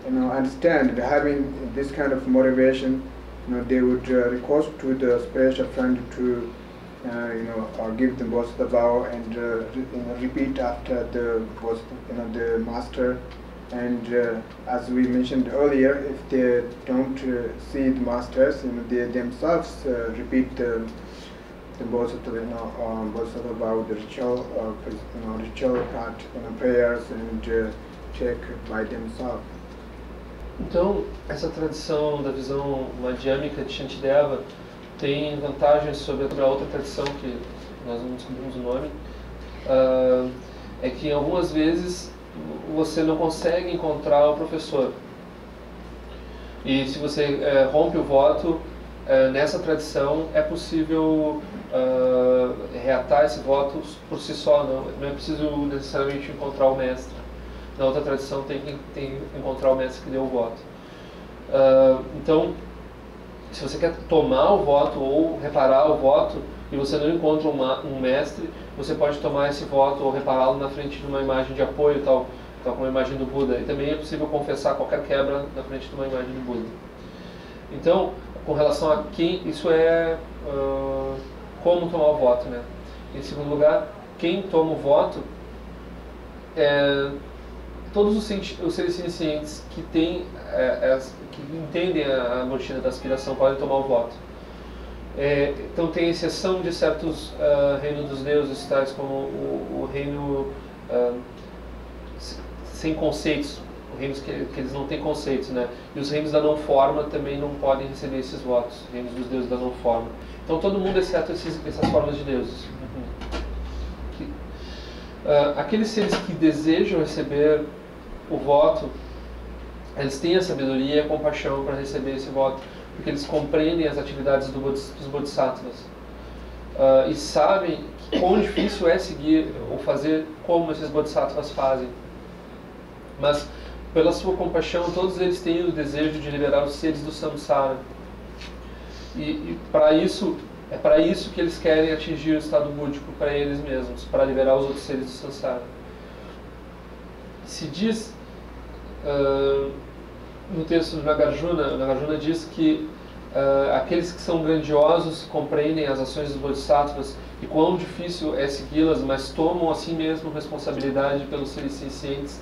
having this kind of motivation, they would request to the spiritual friend to give them Bodhisattva and repeat after the master. And as we mentioned earlier, if they don't see the masters, they themselves repeat the Bodhisattva, the ritual part, prayers, and take by themselves. Então, essa tradição da visão madhyamika de Shantideva tem vantagens sobre a outra tradição que nós não descobrimos o nome, é que algumas vezes você não consegue encontrar o professor. E se você rompe o voto, nessa tradição é possível reatar esse voto por si só, não é preciso necessariamente encontrar o mestre. Na outra tradição tem que encontrar o mestre que deu o voto. Então, se você quer tomar o voto ou reparar o voto e você não encontra um mestre, você pode tomar esse voto ou repará-lo na frente de uma imagem de apoio, tal como a imagem do Buda. E também é possível confessar qualquer quebra na frente de uma imagem do Buda. Então, com relação a quem, isso é como tomar o voto, né? Em segundo lugar, quem toma o voto todos os seres cientes que têm, que entendem a bodhichita da aspiração podem tomar o voto. Então tem exceção de certos reinos dos deuses, tais como o reino sem conceitos, reinos que eles não têm conceitos, né? E os reinos da não forma também não podem receber esses votos, reinos dos deuses da não forma. Então todo mundo exceto essas formas de deuses. Aqueles seres que desejam receber o voto, eles têm a sabedoria e a compaixão para receber esse voto, porque eles compreendem as atividades dos bodhisattvas e sabem quão difícil é seguir ou fazer como esses bodhisattvas fazem. Mas, pela sua compaixão, todos eles têm o desejo de liberar os seres do samsara. E para isso, é para isso que eles querem atingir o estado búdico para eles mesmos, para liberar os outros seres do samsara. Se diz no texto do Nagarjuna, o Nagarjuna diz que aqueles que são grandiosos compreendem as ações dos bodhisattvas e quão difícil é segui-las, mas tomam a si mesmo responsabilidade pelos seres sencientes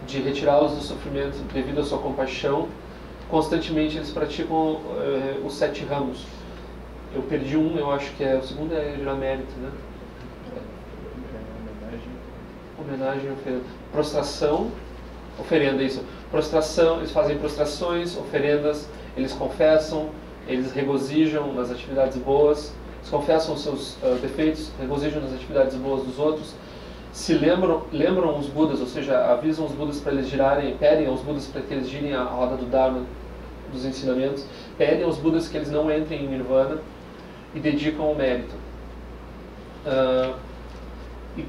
de retirá-los do sofrimento devido à sua compaixão. Constantemente eles praticam os 7 ramos. Eu perdi um, eu acho que o segundo é gerar mérito, né? Homenagem, oferenda. Prostração, oferenda, isso. Prostração, eles fazem prostrações, oferendas, eles confessam, eles regozijam nas atividades boas, eles confessam os seus defeitos, regozijam nas atividades boas dos outros, se lembram os Budas, ou seja, avisam os Budas para eles girarem, pedem aos Budas para que eles girem a roda do Dharma, dos ensinamentos, pedem aos Budas que eles não entrem em Nirvana e dedicam ao mérito. E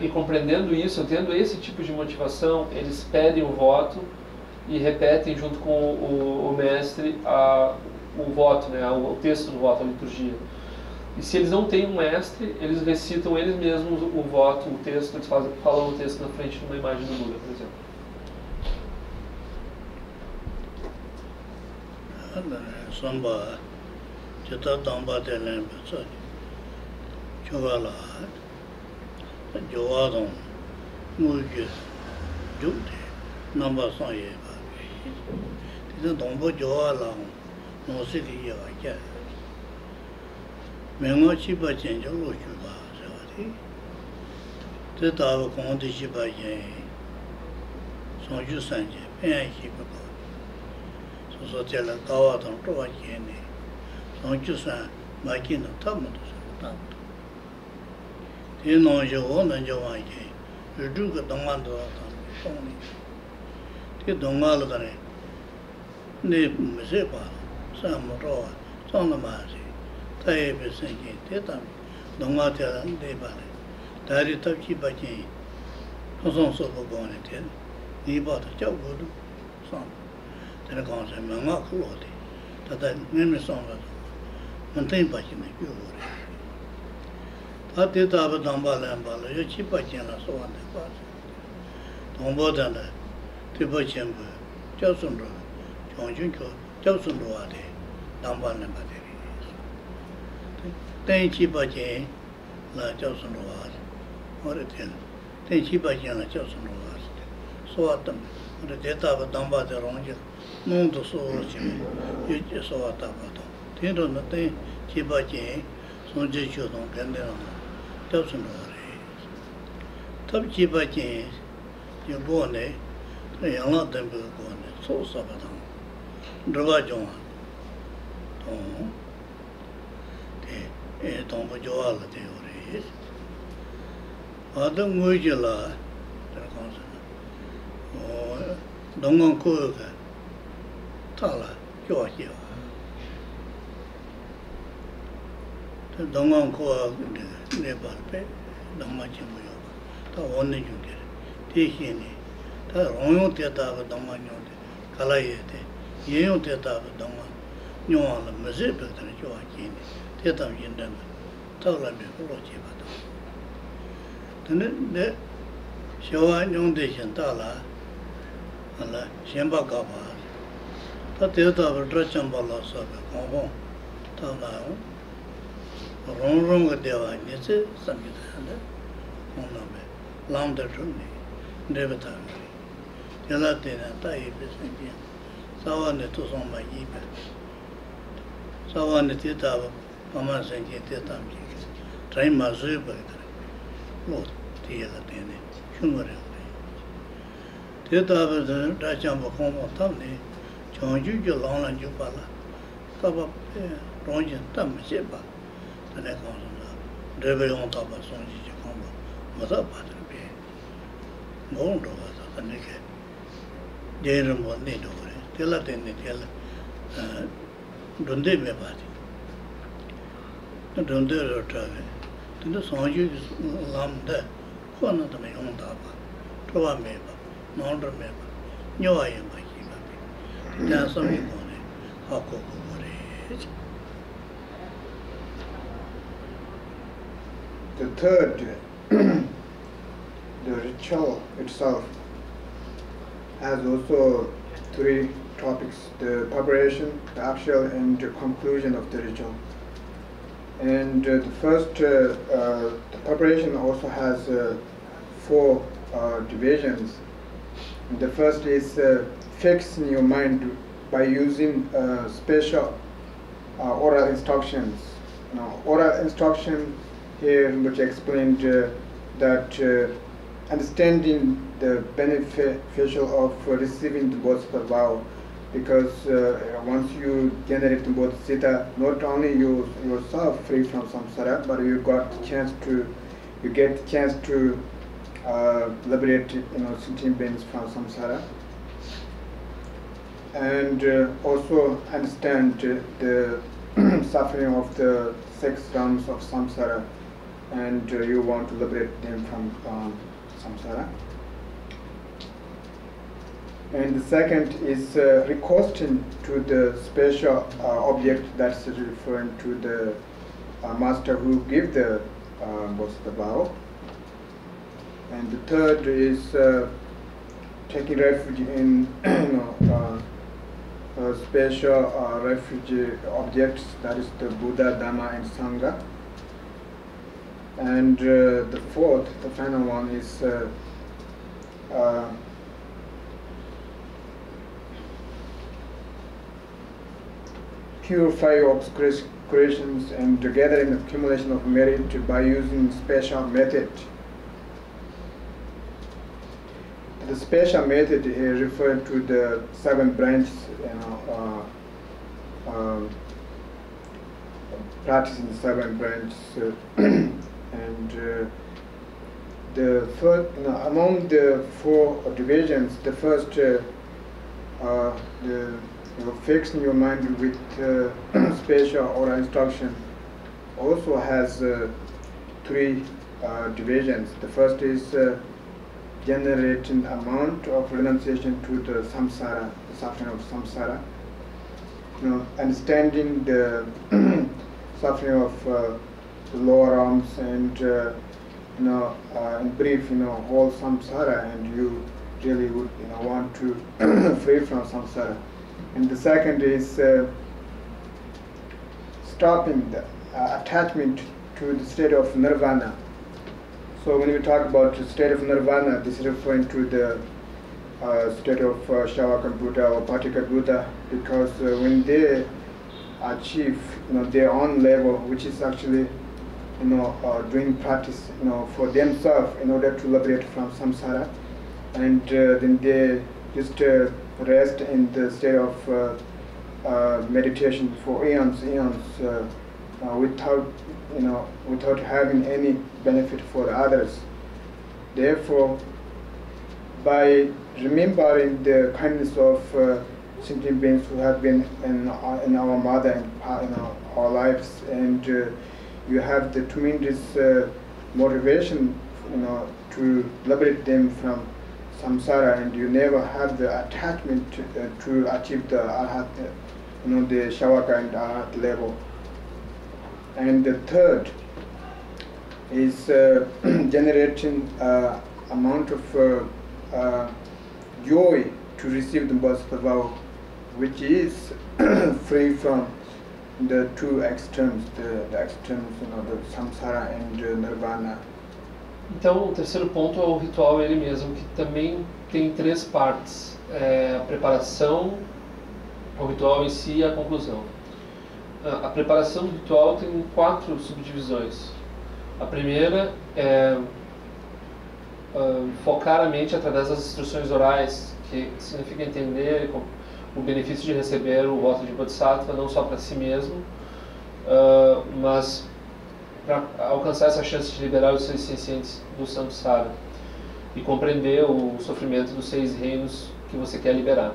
compreendendo isso, tendo esse tipo de motivação, eles pedem o voto e repetem junto com o mestre o voto, né, o texto do voto, a liturgia. E se eles não têm um mestre, eles recitam eles mesmos o voto, o texto, eles falam o texto na frente de uma imagem do Buda, por exemplo. Samba, Chita Damba de Lemba, Chovala, Joadon, Muji, Jute, Namba Soye, Dombo Joala, no city, Mengo Chiba Change, Luchuba, the Tava Conti Chiba Yen, Sonju Sanje, Pen Chiba. So tell a Kawa on Toa Jenny. So just a Makina Tamat. You know your own and your one. You do get the one to only. You don't all of the name Misepa, some Roa, Sonamasi, Taib is singing, Tetam, Dongata and Debali, Dari Taki Baji, Son Sobo Gonetin, he bought a job good son. Then I can't say, Manga Kuloti, that I name is on the maintain Pachin. That did have a Damba Lambala, you cheap Pachin, so on the pass. Dombo than the Tibachember, Josundra, John Junko, Josundruade, Damba Lambadi. Then cheap Pachin, La Josundruad, or a tin. Then cheap Pachin, La Josundruad. So at them, the data of Damba the Ronja. Non to so you just saw at Tabato. Tendo nothing, Chibachi, son Jesu don't get on. Doesn't worry. Top Chibachi, you born a lot them will go on it. So Sabaton. Dragajon. Tombo Joala theory. Other Mujula, Dongon Kuga. Tala, Georgia. The Dongon Koa never pay, Damachimu, the only you get. Tihini, the Royo Teta of Damanyo, Kalayete, Yeo Teta of Daman, Yuan, Mazip, and Joaquin, Teta Yindam, Tala Mikurochibata. Then the Shawa Yondation Tala, and Shemba Gaba. The theatre of Drachambala Saga, Hong Kong, Ron Deva, Nisse, Samita, Honabe, Lambda Truni, Devata, Gelatina, Tai, Sawane to some by Ibe, Sawane Tita, Pamas and Tita, Train Mazuba, Lord, Tialatine, Humor. Theatre of the Drachamba Hong Tamni. Chonju long and Jupala, Taba, Ronjan, Tam, Sheba, the next one, Rebel on top of Sonji Combo, was up at the bay. Mondo was at the neck. Jerem was need over it. Tell it in the tell, Dunde me party. Dunde or travel. Then the Sonju is lam there, Kona to me on Taba, Trova Meba, Nondra Meba, New I am. The third, the ritual itself has also three topics: the preparation, the actual, and the conclusion of the ritual. And the first, the preparation also has four divisions. The first is fixing your mind by using special oral instructions. Oral instruction here, which explained that understanding the beneficial of receiving the Bodhisattva vow, because once you generate the Bodhisattva, not only you yourself free from samsara, but you get the chance to liberate sentient beings from samsara. and also understand the suffering of the 6 realms of samsara, and you want to liberate them from samsara. And the second is requesting to the special object that's referring to the master who give the Bodhisattva. And the third is taking refuge in special refuge objects, that is the Buddha, Dhamma and Sangha. And the fourth, the final one, is purify obscurations and gathering accumulation of merit by using special method. The special method is referring to the 7 branches, practicing the 7 branches, and the first, among the 4 divisions, the first, fixing your mind with special or instruction, also has 3 divisions. The first is generating amount of renunciation to the samsara, the suffering of samsara. Understanding the suffering of the lower arms, and in brief, whole samsara, and you really would want to free from samsara. And the second is stopping the attachment to the state of nirvana. So when we talk about the state of nirvana, this is referring to the state of Shavaka Buddha or Patika Buddha, because when they achieve their own level, which is actually doing practice for themselves in order to liberate from samsara, and then they just rest in the state of meditation for eons without having any benefit for others. Therefore, by remembering the kindness of sentient beings who have been in our mother and our lives, and you have the tremendous motivation to liberate them from samsara, and you never have the attachment to achieve the arhat, the shavaka and arhat level. And the third is generating amount of joy to receive the Bodhisattva, which is free from the 2 extremes, the extremes, the samsara and nirvana. Então, o terceiro ponto é o ritual ele mesmo, que também tem 3 partes: a preparação, o ritual em si e a conclusão. A preparação do ritual tem 4 subdivisões. A primeira é focar a mente através das instruções orais, que significa entender o benefício de receber o voto de Bodhisattva, não só para si mesmo, mas para alcançar essa chance de liberar os seres sencientes do samsara e compreender o sofrimento dos 6 reinos que você quer liberar.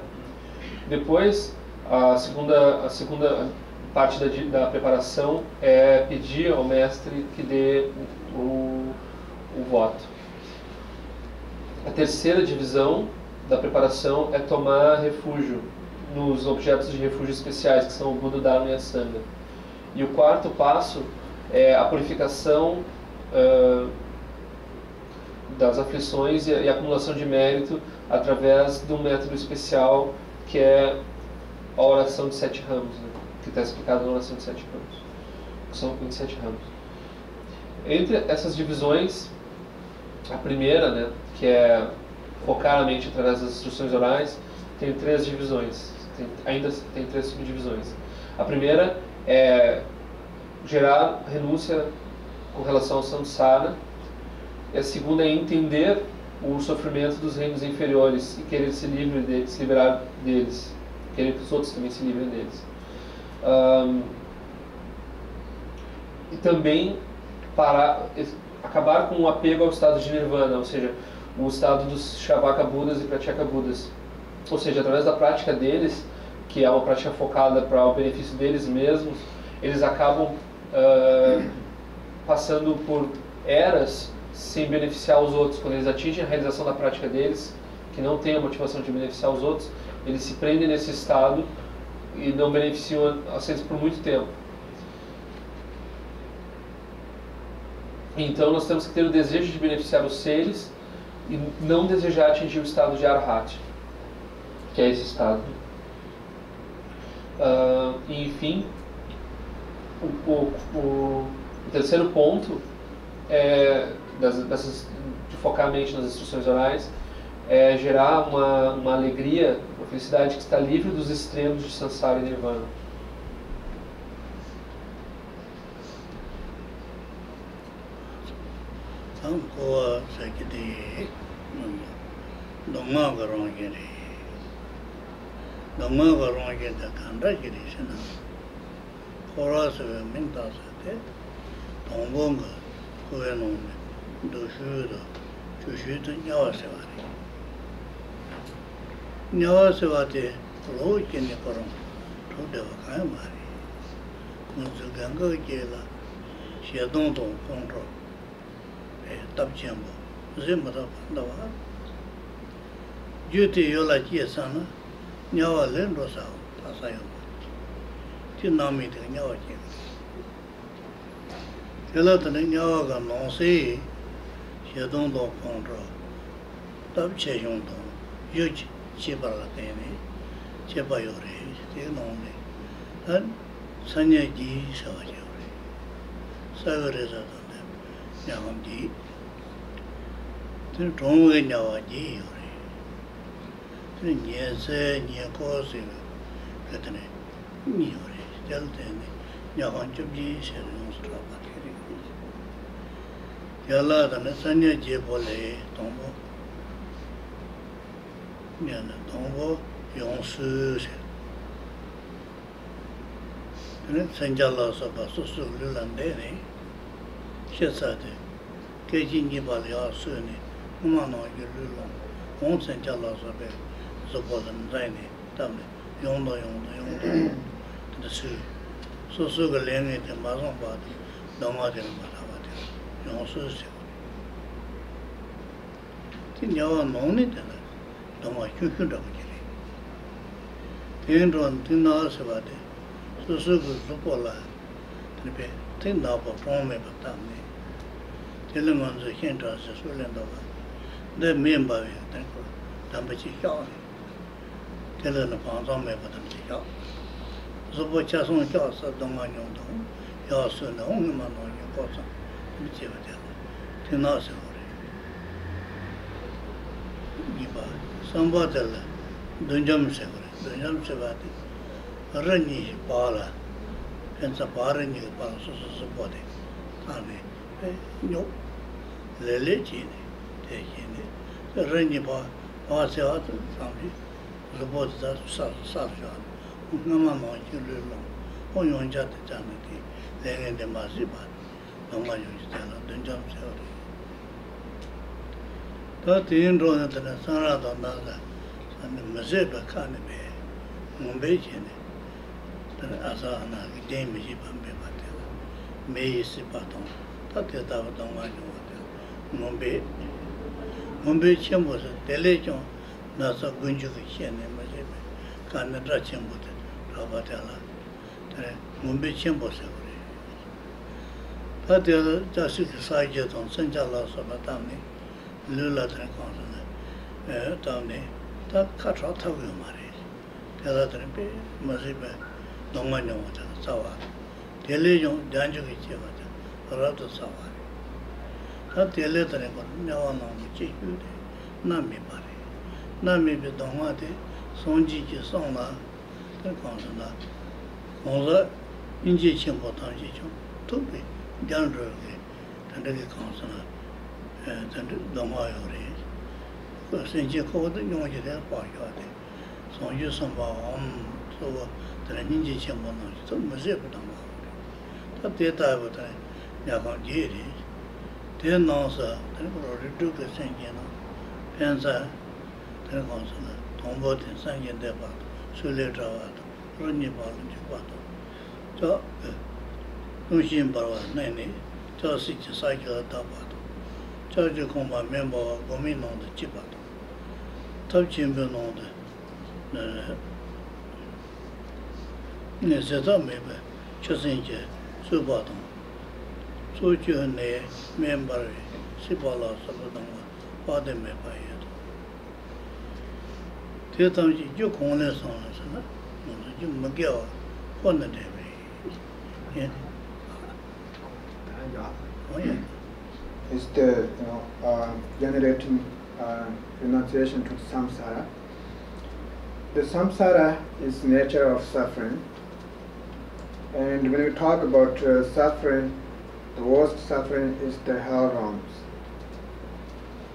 Depois, a segunda parte da preparação é pedir ao mestre que dê o voto. A terceira divisão da preparação é tomar refúgio nos objetos de refúgio especiais, que são o Buda, Dharma e a Sangha. E o quarto passo é a purificação das aflições e a acumulação de mérito através de um método especial, que é a oração de 7 ramos, né? Que está explicado na oração de 7 ramos, que são 27 ramos. Entre essas divisões, a primeira, né, que é focar a mente através das instruções orais, tem 3 divisões, ainda tem 3 subdivisões. A primeira é gerar renúncia com relação ao samsara, e a segunda é entender o sofrimento dos reinos inferiores e querer se liberar deles, querer que os outros também se livrem deles. E também acabar com o apego ao estado de nirvana, ou seja, o estado dos Shavaka Budas e Pratyeka Budas. Ou seja, através da prática deles, que é uma prática focada para o benefício deles mesmos, eles acabam passando por eras sem beneficiar os outros. Quando eles atingem a realização da prática deles, que não tem a motivação de beneficiar os outros, eles se prendem nesse estado e não beneficiam a seres por muito tempo. Então nós temos que ter o desejo de beneficiar os seres e não desejar atingir o estado de Arhat, que é esse estado. E enfim, o terceiro ponto de focar a mente nas instruções orais é gerar uma alegria, uma felicidade que está livre dos extremos de Sansara e Nirvana. Ko sakiti donga garongere da kanda giri sina kora se minta sate dongonga koe no do shudo chushu to nyawa se wate lo kene korong to de wa kai mari kunzu ganga gela shedong dong kontro tabjambo zimba dawa juti yola jiesana nyawa lendo sa tasayo ti nami de nyawa ji yola tane nyawa ga no se shedong do kontro tab che yong do yuji chibala tene cheba yore te no ne han sanya ji sa yore sagare sa nyawam ji ten tongwe nyawa ji yore ten nye se nye ko se katane ni yore jal tene nyawam chub ji se yon stra patiri yala tane sanya je bole tongbo nyana tongbo yon su se tene sanjala soba susu lulande ne shesade keji nibal ya suni umano yululong on senjala sobe zobodan zaini tamne yondo de su so ga lenge de mazon ba dama de ma de yon su se tin yawa noni de dama kyukyu da giri tin ron tin na se ba de so ga zobola tripe tin na ba prome ba tamne telmanzo hinta se sulendo de memba ve tanko dambachi kya telana panzong me ba damchi kya zobo cha song kya sa dongma nyong dong ya su na ong ma no ni ko sa mi che ba de tina se ore ni ba samba de la dunjam se ba de rani ba la pensa ba rani ba so bo de ane no lele ji ne te ji ne rani ba se ha to sambi robot da sa ja nama no ji le lo o yon ja de jan de lenge de ma si ba no ma yo ji da den jam se ore ta tin ro na ta sa ra da na da san me se ba ka ne be mo be ji ne ta asa na ki de mi ji ba be ba de me si ba to tate tawa tonga nyuwa ngombe chenpo se tele chon nasa gunju ki xene ma jebe kane dra chenpo te raba tela tere ngombe chenpo se kore tate jasi ki sai je ton senja la soba tamne lula tere konsa tamne ta katra tawa yo ma re tela tere pe ma jebe tonga nyuwa tela sawa tele chon janju ki cheba rato sawari. Ta tele tane kor nyawa namu chi hyude nami pare. Nami pe dongwa te sonji ki songla tane kongsa na kongsa inji chenpo tangji chong tupi gyan roge tane ki kongsa na tane dongwa yore. Senji kogoda nyongji te pa yuade. Sonji songpa om sogo tane inji chenpo tangji to muzepu dongwa yore. Ta te taibu tane yakang jiri, ten nangsa, ten kuro riduka senji na, pensa, ten kongsa na, tongbo ten sanji deba, sule trawa, running about the Nushin Barwa, Nani, just such a cycle tabato. Charge a combat member of Gomin on the Chipato. Top champion on the Neseta maybe, Chasinja, Subaton. So you ne member, Sibala, Sabadama, Father me by it. Tiltam, you call us on us, you Miguel, one day. Is the generating renunciation to samsara. The samsara is nature of suffering, and when we talk about suffering, the worst suffering is the hell realms.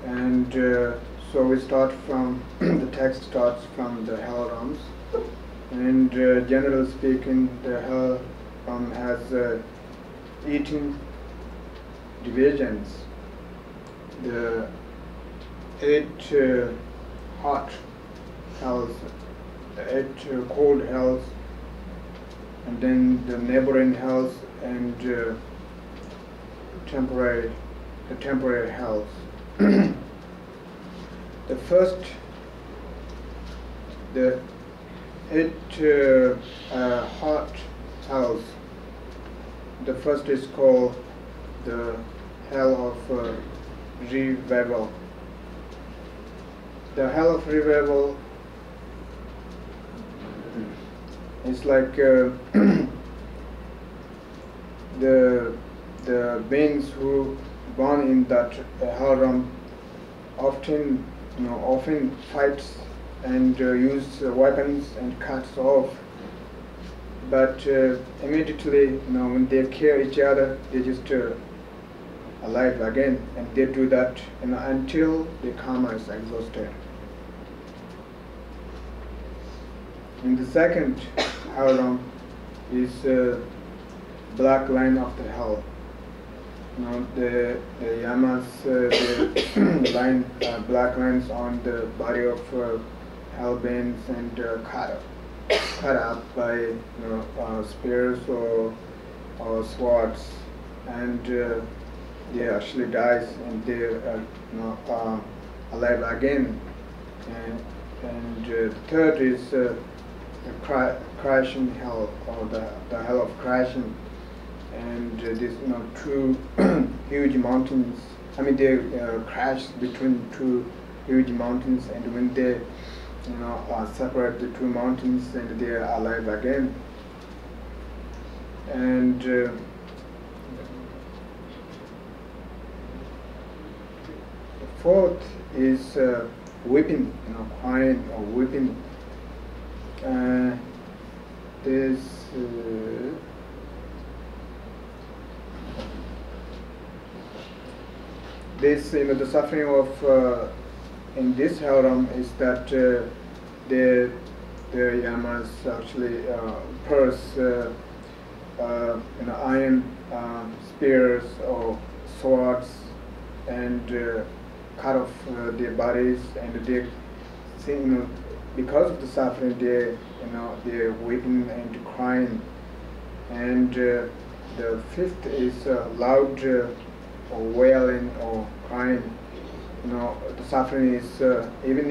And so we start from the text starts from the hell realms, and generally speaking, the hell realm has 18 divisions. The 8 hot hells, the 8 cold hells, and then the neighboring hells, and the temporary hells. The first, the 8 hot hells. The first is called the hell of revival. The hell of revival is like the beings who born in that hell realm often fights and use weapons and cuts off. But immediately, when they kill each other, they just alive again, and they do that until the karma is exhausted. And the second hell realm is black line of the hell. The yamas, the line, black lines on the body of hell beings and cut up by spears or swords, and they actually dies, and they are alive again. And the third is the crashing hell, or the hell of crashing. And these two huge mountains. They crash between two huge mountains, and when they separate the two mountains, and they are alive again. And the fourth is whipping, crying or whipping. The suffering of in this hell realm is that the yamas actually purse iron spears or swords, and cut off their bodies, and they because of the suffering they're weeping and crying. And the fifth is loud or wailing or crying. The suffering is even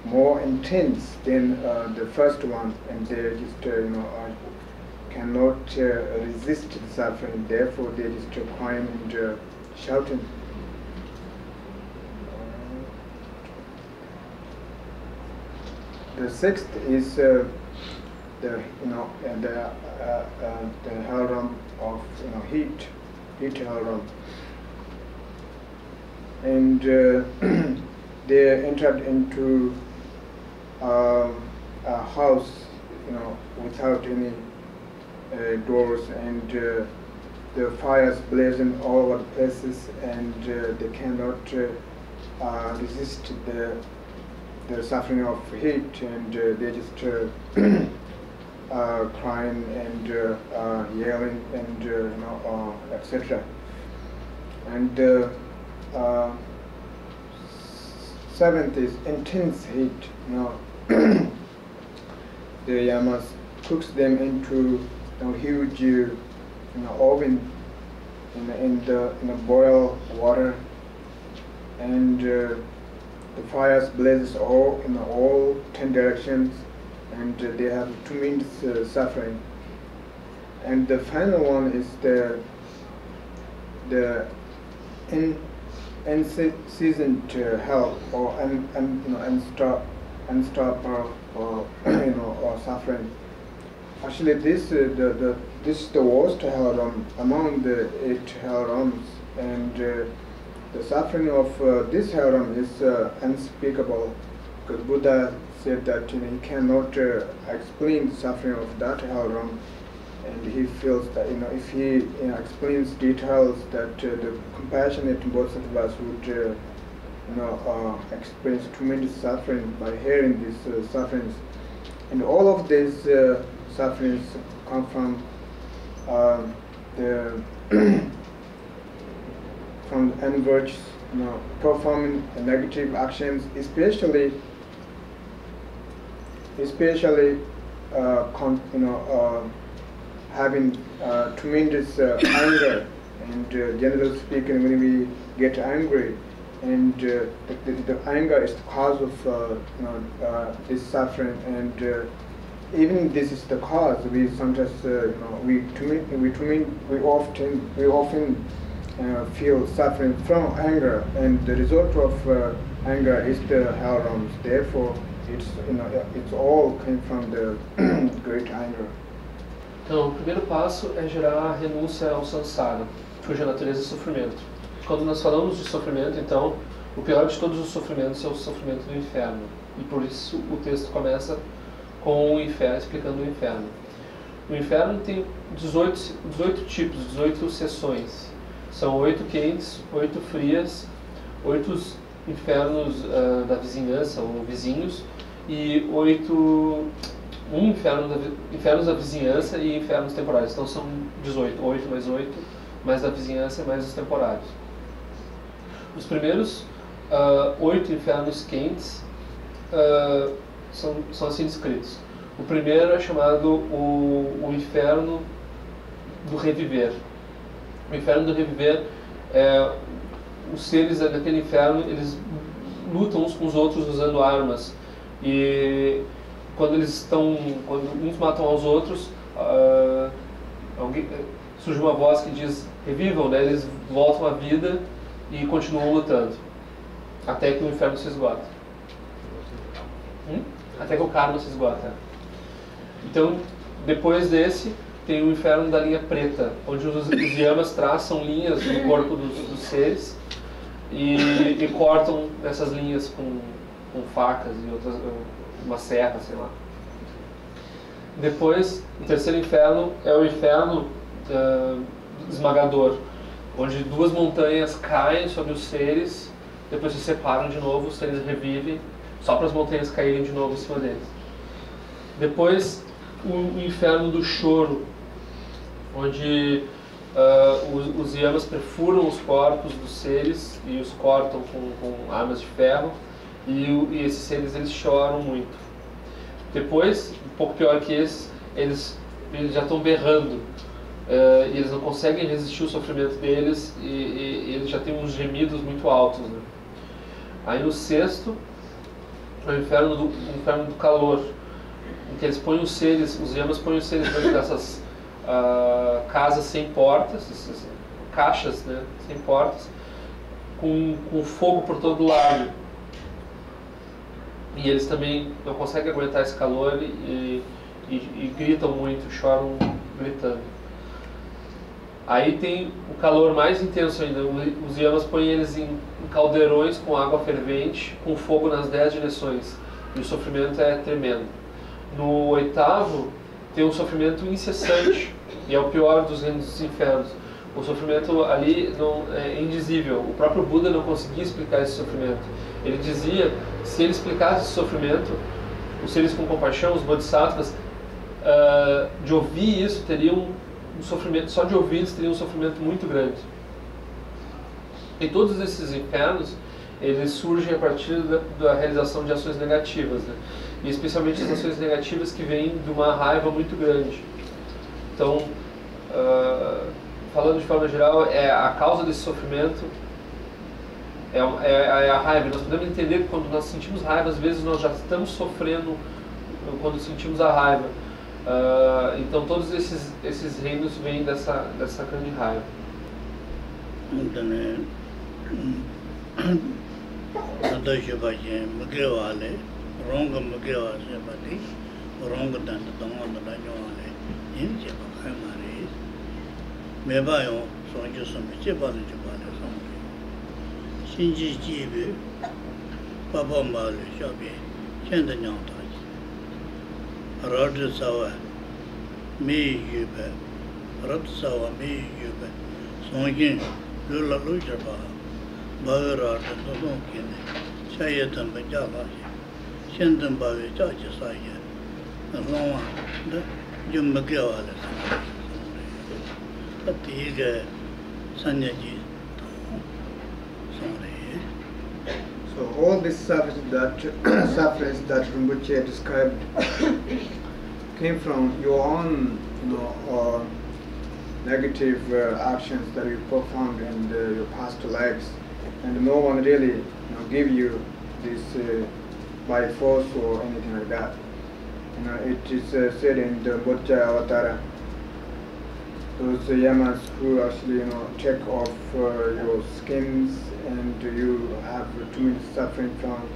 more intense than the first one, and they just cannot resist the suffering. Therefore, they just crying and shouting. The sixth is the hell realm of heat hell realm, and they entered into a house without any doors, and the fires blazing all over the places, and they cannot resist the suffering of heat, and they just crying and yelling and etc. And seventh is intense heat. the yamas, cooks them into huge oven in boil water, and the fires blazes all in all 10 directions, and they have tremendous suffering. And the final one is the unseasoned hell, or unstoppable or suffering. Actually, this is the worst hell realm among the 8 hell realms, and the suffering of this hell realm is unspeakable, because Buddha said that he cannot explain the suffering of that hell realm, and he feels that if he explains details, that the compassionate Bodhisattvas would experience tremendous suffering by hearing these sufferings. And all of these sufferings come from the from unvirtuous, performing negative actions, especially having tremendous anger. And generally speaking, when we get angry, and the anger is the cause of this suffering, and even this is the cause. We sometimes we often feel suffering from anger, and the result of anger is the hell realms. Therefore, it's all came from the great anger. Então, o primeiro passo é gerar a renúncia ao samsara, cuja natureza é sofrimento. Quando nós falamos de sofrimento, então, o pior de todos os sofrimentos é o sofrimento do inferno. E por isso o texto começa com o inferno, explicando o inferno. O inferno tem 18 tipos, 18 seções. São 8 quentes, 8 frias, 8 infernos da vizinhança, ou vizinhos, e 8... infernos da vizinhança e infernos temporários. Então são 18, 8 mais 8, mais da vizinhança e mais os temporários. Os primeiros 8 infernos quentes são assim descritos. O primeiro é chamado o inferno do reviver. O inferno do reviver os seres daquele inferno, eles lutam uns com os outros usando armas, e quando uns matam aos outros, surge uma voz que diz revivam, né? Eles voltam à vida e continuam lutando até que o inferno se esgota. Até que o karma se esgota. Então, depois desse, tem o inferno da linha preta, onde os yamas traçam linhas no corpo dos seres e cortam essas linhas com facas e outras, uma serra, sei lá. Depois, o terceiro inferno é o inferno esmagador, onde 2 montanhas caem sobre os seres, depois se separam de novo, os seres revivem, só para as montanhas caírem de novo em cima deles. Depois, o inferno do choro, onde os yamas perfuram os corpos dos seres e os cortam com armas de ferro, e esses seres eles choram muito. Depois, um pouco pior que esses, eles já estão berrando, e eles não conseguem resistir ao sofrimento deles, e eles já têm uns gemidos muito altos, né? Aí no sexto é o inferno do calor, em que eles põem os seres, os yamas põem os seres dentro dessas casas sem portas, essas caixas, né, sem portas, com fogo por todo lado. E eles também não conseguem aguentar esse calor e gritam muito, choram gritando. Aí tem o calor mais intenso ainda. Os yamas põem eles em caldeirões com água fervente, com fogo nas 10 direções. E o sofrimento é tremendo. No oitavo, tem um sofrimento incessante, e é o pior dos reinos dos infernos. O sofrimento ali é indizível. O próprio Buda não conseguia explicar esse sofrimento. Ele dizia que se ele explicasse esse sofrimento, os seres com compaixão, os bodhisattvas, de ouvir isso, teriam um sofrimento, só de ouvir eles teriam um sofrimento muito grande. E todos esses infernos, eles surgem a partir da realização de ações negativas, né? e especialmente as ações negativas que vêm de uma raiva muito grande. Então, falando de forma geral, a causa desse sofrimento é a raiva. Nós podemos entender que quando nós sentimos raiva, às vezes nós já estamos sofrendo quando sentimos a raiva. Então todos esses reinos vêm dessa grande raiva. Radhasawa me yuba, Radhasawa me yuba, Songin, Lula Lujaba, Bagara, Dodonkin, Shayatan Bajala, Shendan Bavi Jajasaya, and Loma, the Jumbagal, the Tiga Sanyaji. So all these sufferings that Rinpoche described came from your own, negative actions that you performed in your past lives, and no one really, gave you this by force or anything like that. It is said in the Bodhisattva, those yamas who actually, take off your skins, and you have too much suffering from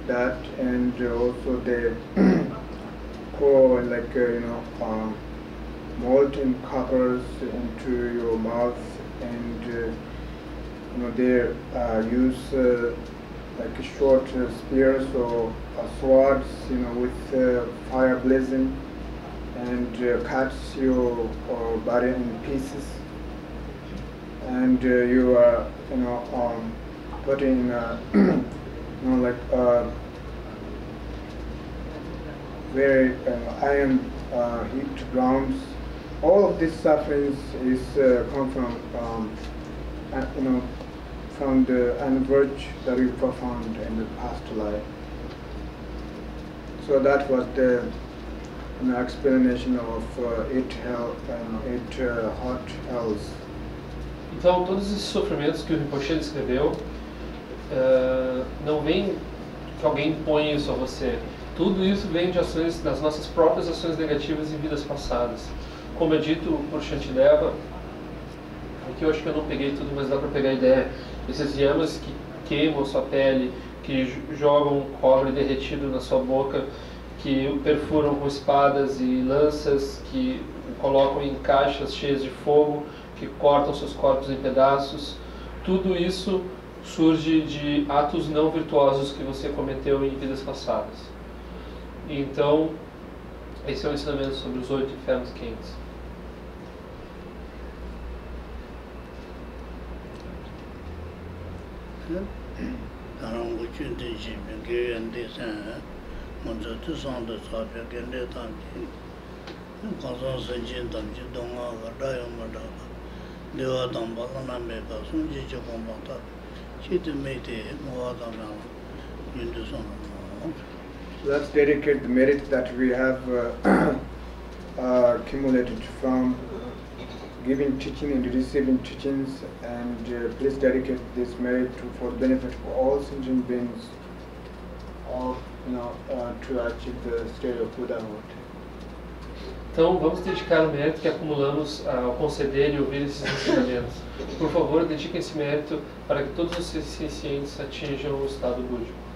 that, and also they pour molten coppers into your mouth, and they use like short spears or swords, with fire blazing, and cuts your body in pieces, and you are putting very iron heat grounds. All of these sufferings is come from the unvirtue that we performed in the past life. So that was the explanation of eight hot hells. Então, todos esses sofrimentos que o Rinpoche descreveu não vem que alguém impõe isso a você. Tudo isso vem de ações, das nossas próprias ações negativas em vidas passadas. Como é dito por Shantideva, aqui eu acho que eu não peguei tudo, mas dá para pegar a ideia. Esses yamas que queimam a sua pele, que jogam cobre derretido na sua boca, que o perfuram com espadas e lanças, que o colocam em caixas cheias de fogo, que cortam seus corpos em pedaços. Tudo isso surge de atos não virtuosos que você cometeu em vidas passadas. Então, esse é o ensinamento sobre os 8 infernos quentes. Let's dedicate the merit that we have accumulated from giving teaching and receiving teachings, and please dedicate this merit for the benefit of all sentient beings, to achieve the state of Buddhahood. Então, vamos dedicar o mérito que acumulamos ao conceder e ouvir esses ensinamentos. Por favor, dediquem esse mérito para que todos os sencientes atinjam o estado búdico.